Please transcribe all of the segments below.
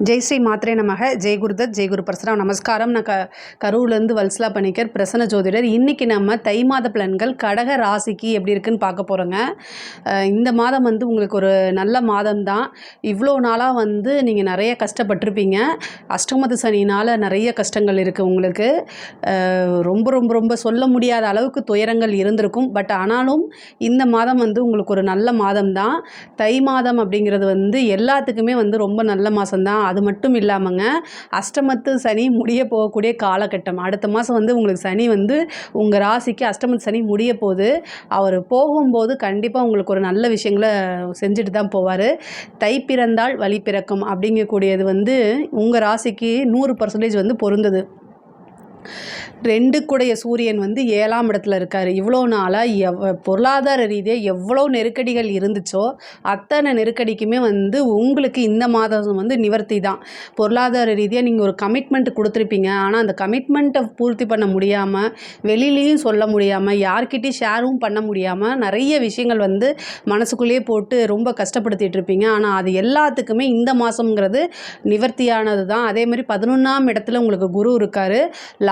ஜெய் ஸ்ரீ மாத்ரே நமக. ஜெய் குருதத், ஜெய் குரு பரசுராம். நமஸ்காரம். நான் கரூர்லேருந்து வல்சலா பணிக்கர், பிரசன்ன ஜோதிடர். இன்றைக்கி நம்ம தை மாத பலன்கள் கடக ராசிக்கு எப்படி இருக்குன்னு பார்க்க போகிறோங்க. இந்த மாதம் வந்து உங்களுக்கு ஒரு நல்ல மாதம் தான். இவ்வளோ நாளாக வந்து நீங்கள் நிறைய கஷ்டப்பட்டிருப்பீங்க. அஷ்டமத்து சனினால் நிறைய கஷ்டங்கள் இருக்குது உங்களுக்கு. ரொம்ப ரொம்ப ரொம்ப சொல்ல முடியாத அளவுக்கு துயரங்கள் இருந்திருக்கும். பட் ஆனாலும் இந்த மாதம் வந்து உங்களுக்கு ஒரு நல்ல மாதம் தான். தை மாதம் அப்படிங்கிறது வந்து எல்லாத்துக்குமே வந்து ரொம்ப நல்ல மாதம்தான். அது மட்டும் இல்லாமங்க, அஷ்டமத்து சனி முடிய போகக்கூடிய காலகட்டம். அடுத்த மாதம் வந்து உங்களுக்கு சனி வந்து உங்கள் ராசிக்கு அஷ்டமத்து சனி முடிய போகுது. அவர் போகும்போது கண்டிப்பாக உங்களுக்கு ஒரு நல்ல விஷயங்களை செஞ்சுட்டு தான் போவார். தை பிறந்தால் வழி பிறக்கும் அப்படிங்கக்கூடியது வந்து உங்கள் ராசிக்கு 100% வந்து பொருந்தது. 2 கூடைய சூரியன் வந்து 7ஆம் இடத்துல இருக்கார். இவ்வளோ நாளாக பொருளாதார ரீதியாக எவ்வளோ நெருக்கடிகள் இருந்துச்சோ அத்தனை நெருக்கடிக்குமே வந்து உங்களுக்கு இந்த மாதம் வந்து நிவர்த்தி தான். பொருளாதார ரீதியாக நீங்கள் ஒரு கமிட்மெண்ட் கொடுத்துருப்பீங்க. ஆனால் அந்த கமிட்மெண்ட்டை பூர்த்தி பண்ண முடியாமல், வெளியிலையும் சொல்ல முடியாமல், யார்கிட்டையும் ஷேரும் பண்ண முடியாமல் நிறைய விஷயங்கள் வந்து மனசுக்குள்ளேயே போட்டு ரொம்ப கஷ்டப்படுத்திட்டு இருப்பீங்க. ஆனால் அது எல்லாத்துக்குமே இந்த மாதங்கிறது நிவர்த்தியானது தான். அதேமாதிரி 11ஆம் இடத்துல உங்களுக்கு குரு இருக்கார்.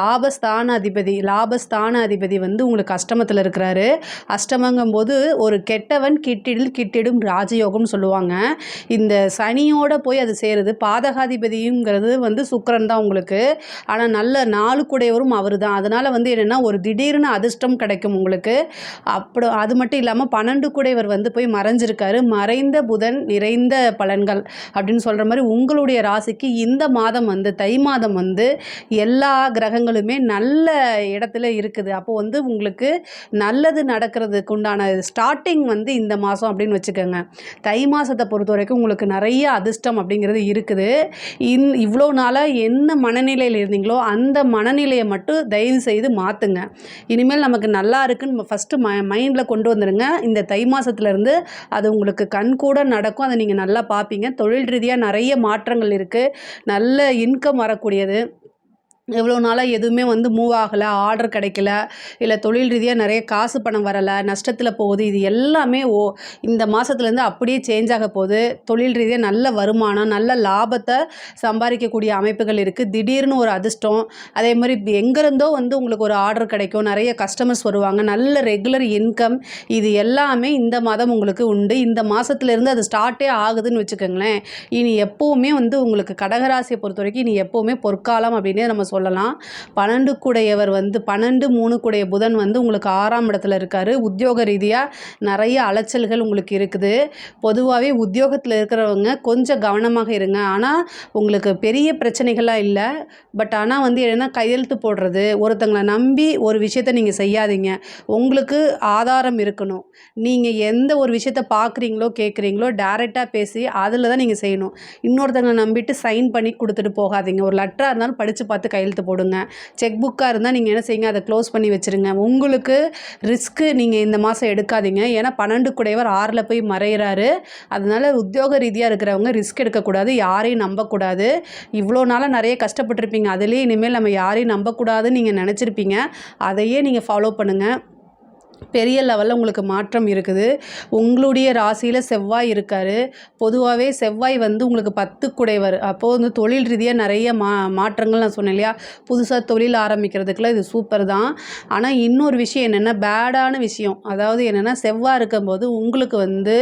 லாபஸ்தான அதிபதி வந்து உங்களுக்கு அஷ்டமத்தில் இருக்கிறாரு. அஷ்டமங்கும் போது ஒரு கெட்டவன் கிட்டிடும் ராஜயோகம்னு சொல்லுவாங்க. இந்த சனியோட போய் அது சேருது. பாதகாதிபதிங்கிறது வந்து சுக்கிரன் தான் உங்களுக்கு. ஆனால் நல்ல 4 கூடையவரும் அவர் தான். அதனால் வந்து என்னென்னா ஒரு திடீர்னு அதிர்ஷ்டம் கிடைக்கும் உங்களுக்கு. அது மட்டும் இல்லாமல் 12 கூடையவர் வந்து போய் மறைஞ்சிருக்காரு. மறைந்த புதன் நிறைந்த பலன்கள் அப்படின்னு சொல்கிற மாதிரி உங்களுடைய ராசிக்கு இந்த மாதம் வந்து தை மாதம் வந்து எல்லா கிரகங்களுமே நல்ல இடத்துல இருக்குது. அப்போ வந்து உங்களுக்கு நல்லது நடக்கிறதுக்கு உண்டான ஸ்டார்டிங் வந்து இந்த மாதம் அப்படின்னு வச்சுக்கோங்க. தை மாதத்தை பொறுத்த வரைக்கும் உங்களுக்கு நிறைய அதிர்ஷ்டம் அப்படிங்கிறது இருக்குது. இவ்வளோ நாளாக என்ன மனநிலையில் இருந்தீங்களோ அந்த மனநிலையை மட்டும் தயவு செய்து மாற்றுங்க. இனிமேல் நமக்கு நல்லா இருக்குன்னு ஃபஸ்ட்டு மைண்டில் கொண்டு வந்துடுங்க. இந்த தை மாதத்துலேருந்து அது உங்களுக்கு கண் கூட நடக்கும். அதை நீங்கள் நல்லா பார்ப்பீங்க. தொழில் ரீதியாக நிறைய மாற்றங்கள் இருக்குது. நல்ல இன்கம் வரக்கூடியது. எவ்வளோ நாளாக எதுவுமே வந்து மூவ் ஆகலை, ஆர்டர் கிடைக்கல, இல்லை தொழில் ரீதியாக நிறைய காசு பணம் வரலை, நஷ்டத்தில் போகுது. இது எல்லாமே இந்த மாதத்துலேருந்து அப்படியே சேஞ்ச் ஆக போகுது. தொழில் ரீதியாக நல்ல வருமானம், நல்ல லாபத்தை சம்பாதிக்கக்கூடிய அமைப்புகள் இருக்குது. திடீர்னு ஒரு அதிர்ஷ்டம். அதே மாதிரி எங்கேருந்தோ வந்து உங்களுக்கு ஒரு ஆர்டர் கிடைக்கும். நிறைய கஸ்டமர்ஸ் வருவாங்க. நல்ல ரெகுலர் இன்கம். இது எல்லாமே இந்த மாதம் உங்களுக்கு உண்டு. இந்த மாதத்துலேருந்து அது ஸ்டார்ட்டே ஆகுதுன்னு வச்சுக்கோங்களேன். இனி எப்போவுமே வந்து உங்களுக்கு கடகராசியை பொறுத்த வரைக்கும் இனி எப்போவுமே பொற்காலம் அப்படின்னே நம்ம சொல்லலாம். 12 கூடையவர் வந்து 12 3 கூடைய புதன் வந்து உங்களுக்கு 6ஆம் இடத்துல இருக்கார். உத்தியோக ரீதியாக நிறைய அலைச்சல்கள் உங்களுக்கு இருக்குது. பொதுவாகவே உத்தியோகத்தில் இருக்கிறவங்க கொஞ்சம் கவனமாக இருங்க. ஆனால் உங்களுக்கு பெரிய பிரச்சனைகள்லாம் இல்லை. பட் ஆனால் வந்து என்னென்னா கையெழுத்து போடுறது, ஒருத்தங்களை நம்பி ஒரு விஷயத்தை நீங்கள் செய்யாதீங்க. உங்களுக்கு ஆதாரம் இருக்கணும். நீங்கள் எந்த ஒரு விஷயத்தை பார்க்குறீங்களோ கேட்குறீங்களோ டைரெக்டாக பேசி அதில் தான் நீங்கள் செய்யணும். இன்னொருத்தங்களை நம்பிட்டு சைன் பண்ணி கொடுத்துட்டு போகாதீங்க. ஒரு லெட்டராக இருந்தாலும் படித்து பார்த்து கையெழுத்து போடுங்க. செக் புக்காக இருந்தால் நீங்கள் என்ன செய்யுங்க, அதை க்ளோஸ் பண்ணி வச்சுருங்க. உங்களுக்கு ரிஸ்க்கு நீங்கள் இந்த மாதம் எடுக்காதீங்க. ஏன்னா 12 கூடையவர் 6ல் போய் மறைகிறாரு. அதனால் உத்தியோக ரீதியாக இருக்கிறவங்க ரிஸ்க் எடுக்கக்கூடாது, யாரையும் நம்பக்கூடாது. இவ்வளோ நாளாக நிறைய கஷ்டப்பட்டுருப்பீங்க. அதுலேயே இனிமேல் நம்ம யாரையும் நம்பக்கூடாதுன்னு நீங்கள் நினச்சிருப்பீங்க. அதையே நீங்கள் ஃபாலோ பண்ணுங்கள். பெரிய லெவலில் உங்களுக்கு மாற்றம் இருக்குது. உங்களுடைய ராசியில் செவ்வாய் இருக்கார். பொதுவாகவே செவ்வாய் வந்து உங்களுக்கு 10 கூடையவர். அப்போது வந்து தொழில் ரீதியாக நிறைய மாற்றங்கள் நான் சொன்னேன் இல்லையா, புதுசாக தொழில் ஆரம்பிக்கிறதுக்குலாம் இது சூப்பர் தான். ஆனால் இன்னொரு விஷயம் என்னென்னா, பேடான விஷயம். அதாவது என்னென்னா, செவ்வாய் இருக்கும்போது உங்களுக்கு வந்து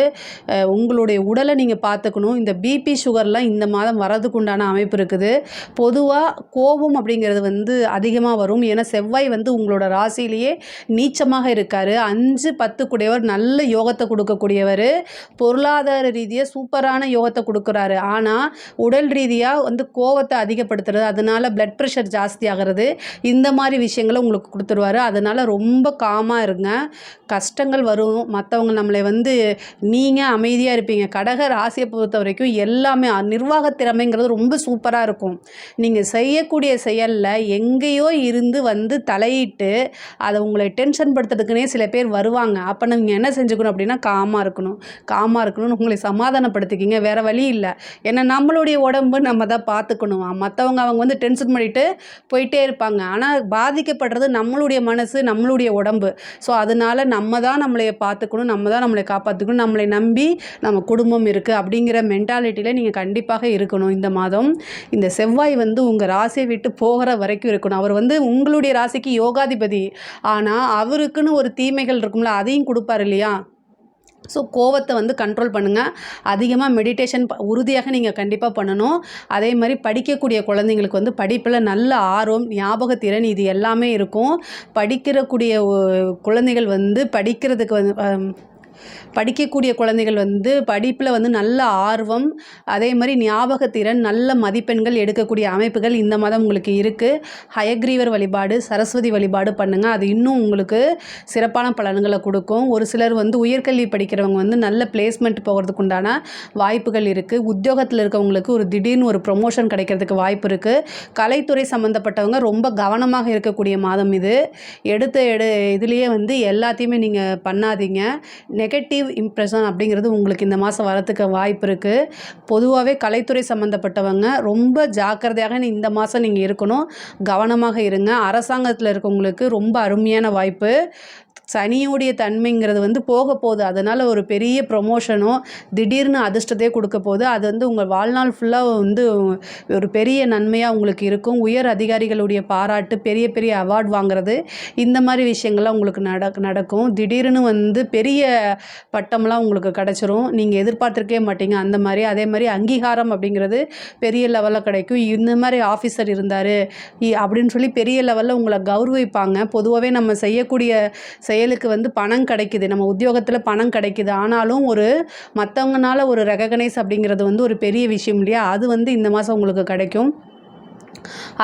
உங்களுடைய உடலை நீங்கள் பார்த்துக்கணும். இந்த பிபி சுகர்லாம் இந்த மாதம் வரதுக்கு உண்டான அமைப்பு இருக்குது. பொதுவாக கோபம் அப்படிங்கிறது வந்து அதிகமாக வரும். ஏன்னா செவ்வாய் வந்து உங்களோட ராசியிலேயே நீச்சமாக இருக்கார். 5 10 கூடையவர் நல்ல யோகத்தை கொடுக்கக்கூடியவர். பொருளாதார ரீதியாக சூப்பரான யோகத்தை கொடுக்குறாரு. ஆனால் உடல் ரீதியாக வந்து கோவத்தை அதிகப்படுத்துறது, அதனால் பிளட் ப்ரெஷர் ஜாஸ்தி ஆகிறது, இந்த மாதிரி விஷயங்களை உங்களுக்கு கொடுத்துருவார். அதனால் ரொம்ப காமாக இருங்க. கஷ்டங்கள் வரும். மற்றவங்க நம்மளை வந்து நீங்கள் அமைதியாக இருப்பீங்க. கடக ராசியை பொறுத்த வரைக்கும் எல்லாமே நிர்வாக திறமைங்கிறது ரொம்ப சூப்பராக இருக்கும். நீங்கள் செய்யக்கூடிய செயலில் எங்கேயோ இருந்து வந்து தலையிட்டு அதை உங்களை டென்ஷன் படுத்துறதுக்குனே சில பேர் வருவாங்க. அப்போ நீங்கள் என்ன செஞ்சுக்கணும் அப்படின்னா காமாக இருக்கணும்னு உங்களை சமாதானப்படுத்திக்கிங்க. வேறு வழி இல்லை. ஏன்னா நம்மளுடைய உடம்பு நம்ம தான் பார்த்துக்கணும். மற்றவங்க அவங்க வந்து டென்ஷன் பண்ணிட்டு போயிட்டே இருப்பாங்க. ஆனால் பாதிக்கப்படுறது நம்மளுடைய மனசு, நம்மளுடைய உடம்பு. ஸோ அதனால நம்ம தான் நம்மளைய பார்த்துக்கணும், நம்ம தான் நம்மளை காப்பாற்றிக்கணும். நம்மளை நம்பி நம்ம குடும்பம் இருக்குது அப்படிங்கிற மென்டாலிட்டியில் நீங்கள் கண்டிப்பாக இருக்கணும். இந்த மாதம் இந்த செவ்வாய் வந்து உங்கள் ராசியை விட்டு போகிற வரைக்கும் இருக்கணும். அவர் வந்து உங்களுடைய ராசிக்கு யோகாதிபதி. ஆனால் அவருக்குன்னு ஒரு தீமைகள் இருக்கும்ல, அதையும் கொடுப்பார் இல்லையா? ஸோ கோவத்தை வந்து கண்ட்ரோல் பண்ணுங்கள். அதிகமாக மெடிடேஷன் உறுதியாக நீங்கள் கண்டிப்பாக பண்ணணும். அதே மாதிரி படிக்கக்கூடிய குழந்தைங்களுக்கு வந்து படிப்பில் நல்ல ஆர்வம், ஞாபகத்திறன் இது எல்லாமே இருக்கும். படிக்கிறக்கூடிய குழந்தைகள் வந்து படிக்கக்கூடிய குழந்தைகள் வந்து படிப்பில் வந்து நல்ல ஆர்வம், அதே மாதிரி ஞாபகத்திறன், நல்ல மதிப்பெண்கள் எடுக்கக்கூடிய அமைப்புகள் இந்த மாதம் உங்களுக்கு இருக்குது. ஹயக்ரீவர் வழிபாடு, சரஸ்வதி வழிபாடு பண்ணுங்கள். அது இன்னும் உங்களுக்கு சிறப்பான பலன்களை கொடுக்கும். ஒரு சிலர் வந்து உயர்கல்வி படிக்கிறவங்க வந்து நல்ல பிளேஸ்மெண்ட் போகிறதுக்கு உண்டான வாய்ப்புகள் இருக்குது. உத்தியோகத்தில் இருக்கவங்களுக்கு ஒரு திடீர்னு ஒரு ப்ரொமோஷன் கிடைக்கிறதுக்கு வாய்ப்பு இருக்குது. கலைத்துறை சம்மந்தப்பட்டவங்க ரொம்ப கவனமாக இருக்கக்கூடிய மாதம் இது. இதுலேயே வந்து எல்லாத்தையுமே நீங்கள் பண்ணாதீங்க. நெகட்டிவ் இம்ப்ரெஷன் அப்படிங்கிறது உங்களுக்கு இந்த மாதம் வரத்துக்கு வாய்ப்பு இருக்குது. பொதுவாகவே கலைத்துறை சம்மந்தப்பட்டவங்க ரொம்ப ஜாக்கிரதையாக இந்த மாதம் நீங்கள் இருக்கணும். கவனமாக இருங்க. அரசாங்கத்தில் இருக்கவங்களுக்கு ரொம்ப அருமையான வாய்ப்பு. சனியுடைய தன்மைங்கிறது வந்து போக போகுது. அதனால் ஒரு பெரிய ப்ரொமோஷனோ திடீர்னு அதிர்ஷ்டத்தையே கொடுக்க போகுது. அது வந்து உங்கள் வாழ்நாள் ஃபுல்லாக வந்து ஒரு பெரிய நன்மையாக உங்களுக்கு இருக்கும். உயர் அதிகாரிகளுடைய பாராட்டு, பெரிய பெரிய அவார்ட் வாங்குறது, இந்த மாதிரி விஷயங்கள்லாம் உங்களுக்கு நடக்கும். திடீர்னு வந்து பெரிய பட்டம்லாம் உங்களுக்கு கிடச்சிரும். நீங்கள் எதிர்பார்த்துருக்கவே மாட்டீங்க அந்த மாதிரி. அதே மாதிரி அங்கீகாரம் அப்படிங்கிறது பெரிய லெவலில் கிடைக்கும். இந்த மாதிரி ஆஃபீஸர் இருந்தார் அப்படின்னு சொல்லி பெரிய லெவலில் உங்களை கௌரவிப்பாங்க. பொதுவாகவே நம்ம செய்யக்கூடிய செயலுக்கு வந்து பணம் கிடைக்குது, நம்ம உத்தியோகத்தில் பணம் கிடைக்குது. ஆனாலும் மற்றவங்கனால ஒரு ரெகக்னைஸ் அப்படிங்கிறது வந்து ஒரு பெரிய விஷயம் இல்லையா? அது வந்து இந்த மாதம் உங்களுக்கு கிடைக்கும்.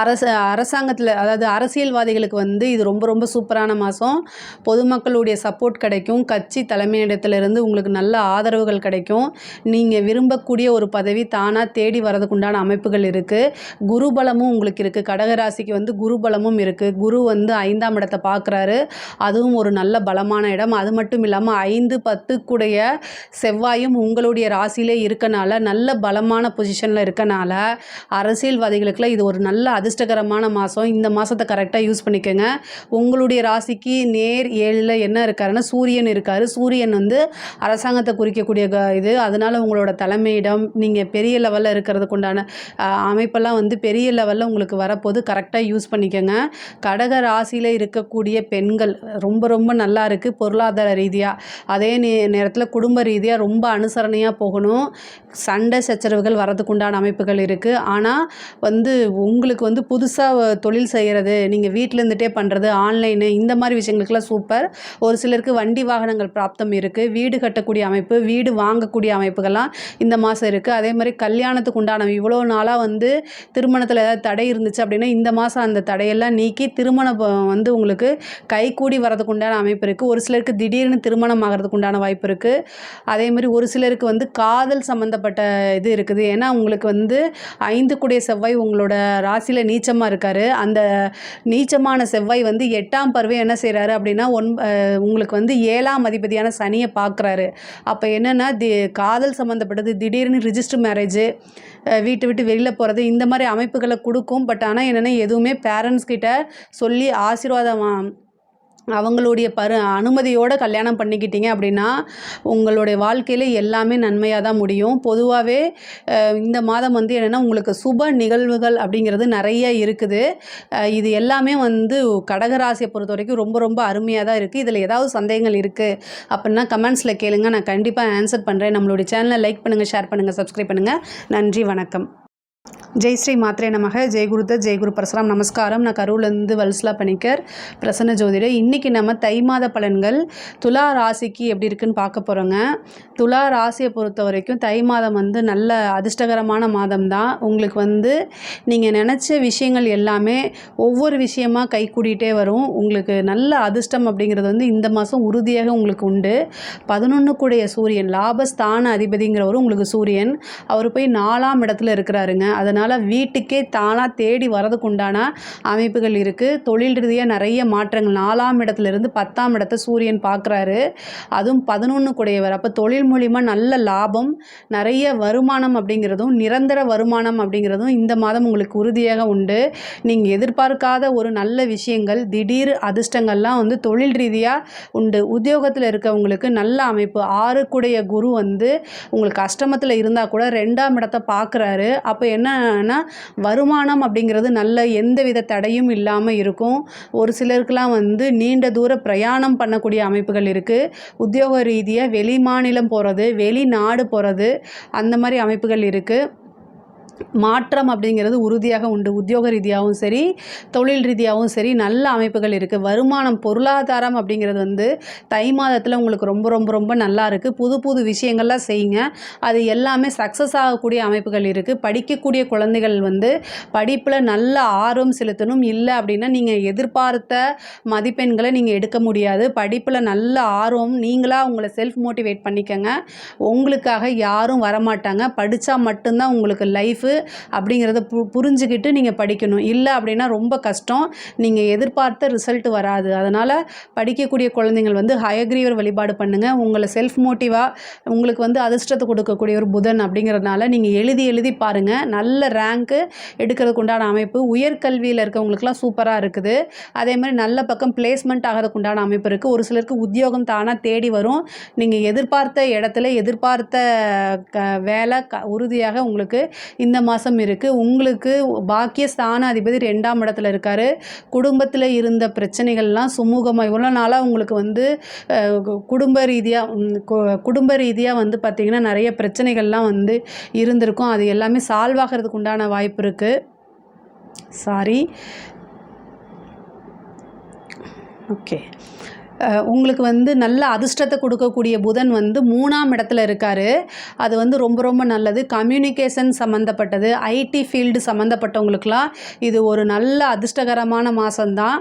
அரசாங்கத்தில், அதாவது அரசியல்வாதிகளுக்கு வந்து இது ரொம்ப ரொம்ப சூப்பரான மாதம். பொதுமக்களுடைய சப்போர்ட் கிடைக்கும். கட்சி தலைமையிடத்திலிருந்து உங்களுக்கு நல்ல ஆதரவுகள் கிடைக்கும். நீங்கள் விரும்பக்கூடிய ஒரு பதவி தானாக தேடி வரதுக்குண்டான அமைப்புகள் இருக்குது. குருபலமும் உங்களுக்கு இருக்குது. கடகராசிக்கு வந்து குருபலமும் இருக்குது. குரு வந்து 5ஆம் இடத்தை பார்க்குறாரு. அதுவும் ஒரு நல்ல பலமான இடம். அது மட்டும் இல்லாமல் 5, 10 செவ்வாயும் உங்களுடைய ராசியிலே இருக்கனால, நல்ல பலமான பொசிஷனில் இருக்கனால அரசியல்வாதிகளுக்குலாம் இது ஒரு நல்ல அதிர்ஷ்டகரமான மாதம். இந்த மாதத்தை கரெக்டாக யூஸ் பண்ணிக்கோங்க. உங்களுடைய ராசிக்கு நேர் 7ல் என்ன இருக்காருன்னா சூரியன் இருக்கார். சூரியன் வந்து அரசாங்கத்தை குறிக்கக்கூடிய இது. அதனால் உங்களோட தலைமையிடம் நீங்கள் பெரிய லெவலில் இருக்கிறதுக்கு உண்டான அமைப்பெல்லாம் வந்து பெரிய லெவலில் உங்களுக்கு வரப்போது. கரெக்டாக யூஸ் பண்ணிக்கோங்க. கடக ராசியில் இருக்கக்கூடிய பெண்கள் ரொம்ப ரொம்ப நல்லா இருக்குது பொருளாதார ரீதியாக. அதே நேரத்தில் குடும்ப ரீதியாக ரொம்ப அனுசரணையாக போகணும். சண்டை சச்சரவுகள் வரதுக்கு உண்டான அமைப்புகள் இருக்குது. ஆனால் வந்து உங்களுக்கு வந்து புதுசாக தொழில் செய்கிறது, நீங்கள் வீட்டில் இருந்துகிட்டே பண்ணுறது, ஆன்லைனு, இந்த மாதிரி விஷயங்களுக்கெல்லாம் சூப்பர். ஒரு சிலருக்கு வண்டி வாகனங்கள் பிராப்தம் இருக்குது. வீடு கட்டக்கூடிய அமைப்பு, வீடு வாங்கக்கூடிய அமைப்புகள்லாம் இந்த மாதம் இருக்குது. அதே மாதிரி கல்யாணத்துக்கு உண்டான இவ்வளோ நாளாக வந்து திருமணத்தில் ஏதாவது தடை இருந்துச்சு அப்படின்னா இந்த மாதம் அந்த தடையெல்லாம் நீக்கி திருமணம் வந்து உங்களுக்கு கைகூடி வரதுக்கு உண்டான அமைப்பு இருக்குது. ஒரு சிலருக்கு திடீர்னு திருமணம் ஆகிறதுக்கு உண்டான வாய்ப்பு இருக்குது. அதே மாதிரி ஒரு சிலருக்கு வந்து காதல் சம்மந்தப்பட்ட இது இருக்குது. ஏன்னா உங்களுக்கு வந்து 5 செவ்வாய் உங்களோட ராசியில் நீச்சமாக இருக்கார். அந்த நீச்சமான செவ்வாய் வந்து 8ஆம் பார்வை என்ன செய்கிறாரு அப்படின்னா உங்களுக்கு வந்து 7ஆம் அதிபதியான சனியை பார்க்குறாரு. அப்போ என்னென்னா காதல் சம்மந்தப்பட்டது, திடீர்னு ரிஜிஸ்டர் மேரேஜு, வீட்டை விட்டு வெளியில் போகிறது, இந்த மாதிரி அமைப்புகளை கொடுக்கும். பட் ஆனால் என்னென்னா எதுவுமே பேரண்ட்ஸ் கிட்ட சொல்லி ஆசீர்வாதம் அவங்களுடைய அனுமதியோடு கல்யாணம் பண்ணிக்கிட்டீங்க அப்படின்னா உங்களுடைய வாழ்க்கையில் எல்லாமே நன்மையாக தான் முடியும். பொதுவாகவே இந்த மாதம் வந்து என்னென்னா உங்களுக்கு சுப நிகழ்வுகள் அப்படிங்கிறது நிறைய இருக்குது. இது எல்லாமே வந்து கடகராசியை பொறுத்த வரைக்கும் ரொம்ப ரொம்ப அருமையாக தான் இருக்குது. இதில் ஏதாவது சந்தேகங்கள் இருக்குது அப்படின்னா கமெண்ட்ஸில் கேளுங்க, நான் கண்டிப்பாக ஆன்சர் பண்ணுறேன். நம்மளுடைய சேனலை லைக் பண்ணுங்கள், ஷேர் பண்ணுங்கள், சப்ஸ்கிரைப் பண்ணுங்கள். நன்றி, வணக்கம். ஜெய் ஸ்ரீ மாத்ரே நமக. ஜெய்குருதத், ஜெய்குரு பரசுராம். நமஸ்காரம். நான் கரூர்லேருந்து வல்சலா பணிக்கர், பிரசன்ன ஜோதிடர். இன்றைக்கி நம்ம தை மாத பலன்கள் துலா ராசிக்கு எப்படி இருக்குன்னு பார்க்க போகிறோங்க. துலா ராசியை பொறுத்த வரைக்கும் தை மாதம் வந்து நல்ல அதிர்ஷ்டகரமான மாதம் தான். உங்களுக்கு வந்து நீங்கள் நினச்ச விஷயங்கள் எல்லாமே ஒவ்வொரு விஷயமாக கை கூடிகிட்டே வரும். உங்களுக்கு நல்ல அதிர்ஷ்டம் அப்படிங்கிறது வந்து இந்த மாதம் உறுதியாக உங்களுக்கு உண்டு. 11 சூரியன், லாபஸ்தான அதிபதிங்கிறவரும் உங்களுக்கு சூரியன், அவர் போய் 4ஆம் இடத்துல இருக்கிறாருங்க. அதனால் அதனால் வீட்டுக்கே தானாக தேடி வரதுக்கு உண்டான அமைப்புகள் இருக்குது. தொழில் ரீதியாக நிறைய மாற்றங்கள் 4ஆம் இடத்துலேருந்து 10ஆம் இடத்தை சூரியன் பார்க்குறாரு. அதுவும் 11 கூடையவர். அப்போ தொழில் மூலிமா நல்ல லாபம், நிறைய வருமானம் அப்படிங்கிறதும் நிரந்தர வருமானம் அப்படிங்கிறதும் இந்த மாதம் உங்களுக்கு உறுதியாக உண்டு. நீங்கள் எதிர்பார்க்காத ஒரு நல்ல விஷயங்கள், திடீர் அதிர்ஷ்டங்கள்லாம் வந்து தொழில் ரீதியாக உண்டு. உத்தியோகத்தில் இருக்கவங்களுக்கு நல்ல அமைப்பு. 6 கூடைய குரு வந்து உங்களுக்கு அஷ்டமத்தில் இருந்தால் கூட 2ஆம் இடத்தை பார்க்குறாரு. அப்போ என்னன்னா வருமானம் அப்படிங்கிறது நல்ல எந்தவித தடையும் இல்லாமல் இருக்கும். ஒரு சிலருக்கெல்லாம் வந்து நீண்ட தூர பிரயாணம் பண்ணக்கூடிய அமைப்புகள் இருக்குது. உத்தியோக ரீதியாக வெளி மாநிலம் போகிறது, வெளிநாடு போகிறது, அந்த மாதிரி அமைப்புகள் இருக்குது. மாற்றம் அப்படிங்கிறது உறுதியாக உண்டு. உத்தியோக ரீதியாகவும் சரி, தொழில் ரீதியாகவும் சரி நல்ல அமைப்புகள் இருக்குது. வருமானம், பொருளாதாரம் அப்படிங்கிறது வந்து தை மாதத்தில் உங்களுக்கு ரொம்ப ரொம்ப ரொம்ப நல்லா இருக்குது. புது புது விஷயங்கள்லாம் செய்யுங்க. அது எல்லாமே சக்ஸஸ் ஆகக்கூடிய அமைப்புகள் இருக்குது. படிக்கக்கூடிய குழந்தைகள் வந்து படிப்பில் நல்ல ஆர்வம் செலுத்தணும். இல்லை அப்படின்னா நீங்கள் எதிர்பார்த்த மதிப்பெண்களை நீங்கள் எடுக்க முடியாது. படிப்பில் நல்ல ஆர்வம், நீங்களாக உங்களை செல்ஃப் மோட்டிவேட் பண்ணிக்கங்க. உங்களுக்காக யாரும் வரமாட்டாங்க. படித்தா மட்டும்தான் உங்களுக்கு லைஃப் அப்படிங்கிறத புரிஞ்சுக்கிட்டு நீங்கள் படிக்கணும். இல்லை அப்படின்னா ரொம்ப கஷ்டம். நீங்கள் எதிர்பார்த்த ரிசல்ட் வராது. அதனால் படிக்கக்கூடிய குழந்தைங்கள் வந்து ஹயக்ரீவர் வழிபாடு பண்ணுங்கள். உங்களை செல்ஃப் மோட்டிவாக உங்களுக்கு வந்து அதிர்ஷ்டத்தை கொடுக்கக்கூடிய ஒரு புதன் அப்படிங்கிறதுனால நீங்கள் எழுதி பாருங்கள். நல்ல ரேங்க்கு எடுக்கிறதுக்கு உண்டான அமைப்பு உயர்கல்வியில் இருக்கவங்களுக்குலாம் சூப்பராக இருக்குது. அதே மாதிரி நல்ல பக்கம் பிளேஸ்மெண்ட் ஆகிறதுக்கு உண்டான அமைப்பு இருக்குது. ஒரு சிலருக்கு உத்தியோகம் தானாக தேடி வரும். நீங்கள் எதிர்பார்த்த இடத்துல எதிர்பார்த்த வேலை உறுதியாக உங்களுக்கு இந்த மாதம் இருக்குது. உங்களுக்கு பாக்கிய ஸ்தான அதிபதி 2ஆம் இடத்துல இருக்கார். குடும்பத்தில் இருந்த பிரச்சனைகள்லாம் சுமூகமாக இவ்வளோ நாளாக உங்களுக்கு வந்து குடும்ப ரீதியாக வந்து பார்த்திங்கன்னா நிறைய பிரச்சனைகள்லாம் வந்து இருந்திருக்கும். அது எல்லாமே சால்வ் ஆகிறதுக்கு உண்டான வாய்ப்பு இருக்குது. ஓகே, உங்களுக்கு வந்து நல்ல அதிர்ஷ்டத்தை கொடுக்கக்கூடிய புதன் வந்து 3ஆம் இடத்துல இருக்கார். அது வந்து ரொம்ப ரொம்ப நல்லது. கம்யூனிகேஷன் சம்மந்தப்பட்டது, ஐடி ஃபீல்டு சம்மந்தப்பட்டவங்களுக்கெல்லாம் இது ஒரு நல்ல அதிர்ஷ்டகரமான மாதம்தான்.